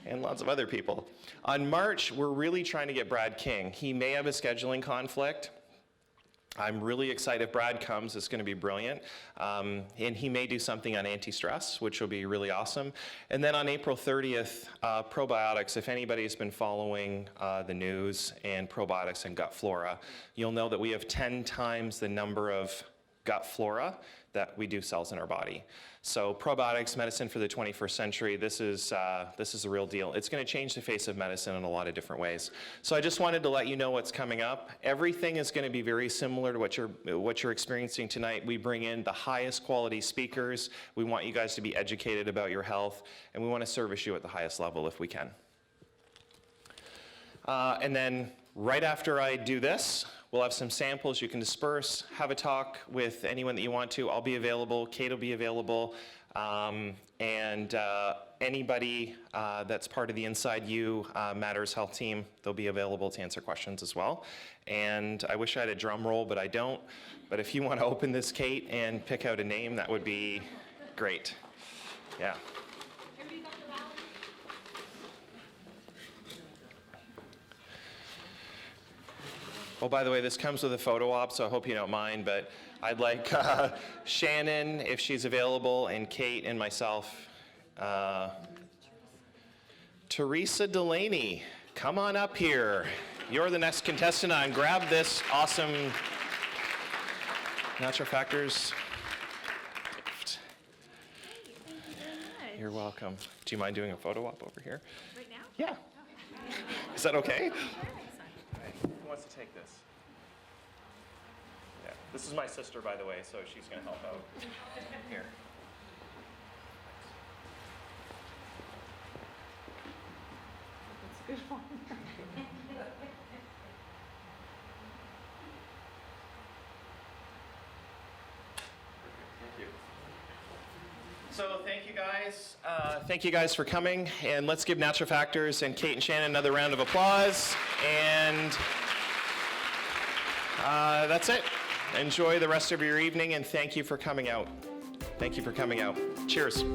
and lots of other people. On March, we're really trying to get Brad King. He may have a scheduling conflict. I'm really excited if Brad comes. It's going to be brilliant. And he may do something on anti-stress, which will be really awesome. And then on April 30th, probiotics. If anybody's been following the news and probiotics and gut flora, you'll know that we have 10 times the number of gut flora that we do cells in our body. So probiotics, medicine for the 21st century, this is the real deal. It's going to change the face of medicine in a lot of different ways. So I just wanted to let you know what's coming up. Everything is going to be very similar to what you're experiencing tonight. We bring in the highest quality speakers. We want you guys to be educated about your health, and we want to service you at the highest level if we can. And then right after I do this, we'll have some samples you can disperse, have a talk with anyone that you want to. I'll be available, Kate will be available, and anybody that's part of the Inside You Matters Health team, they'll be available to answer questions as well. And I wish I had a drum roll, but I don't. But if you want to open this, Kate, and pick out a name, that would be great. Yeah. Oh, by the way, this comes with a photo op, so I hope you don't mind, but I'd like Shannon, if she's available, and Kate and myself. Teresa Delaney, come on up here. You're the next contestant on. Grab this awesome Natural Factors gift. You're welcome. Do you mind doing a photo op over here? Right now? Yeah. Is that okay? Who wants to take this? Yeah. This is my sister, by the way, so she's going to help out. Here. That's a good one. Thank you. So thank you guys. Thank you guys for coming, and let's give Natural Factors and Kate and Shannon another round of applause. And that's it. Enjoy the rest of your evening, and thank you for coming out. Thank you for coming out. Cheers.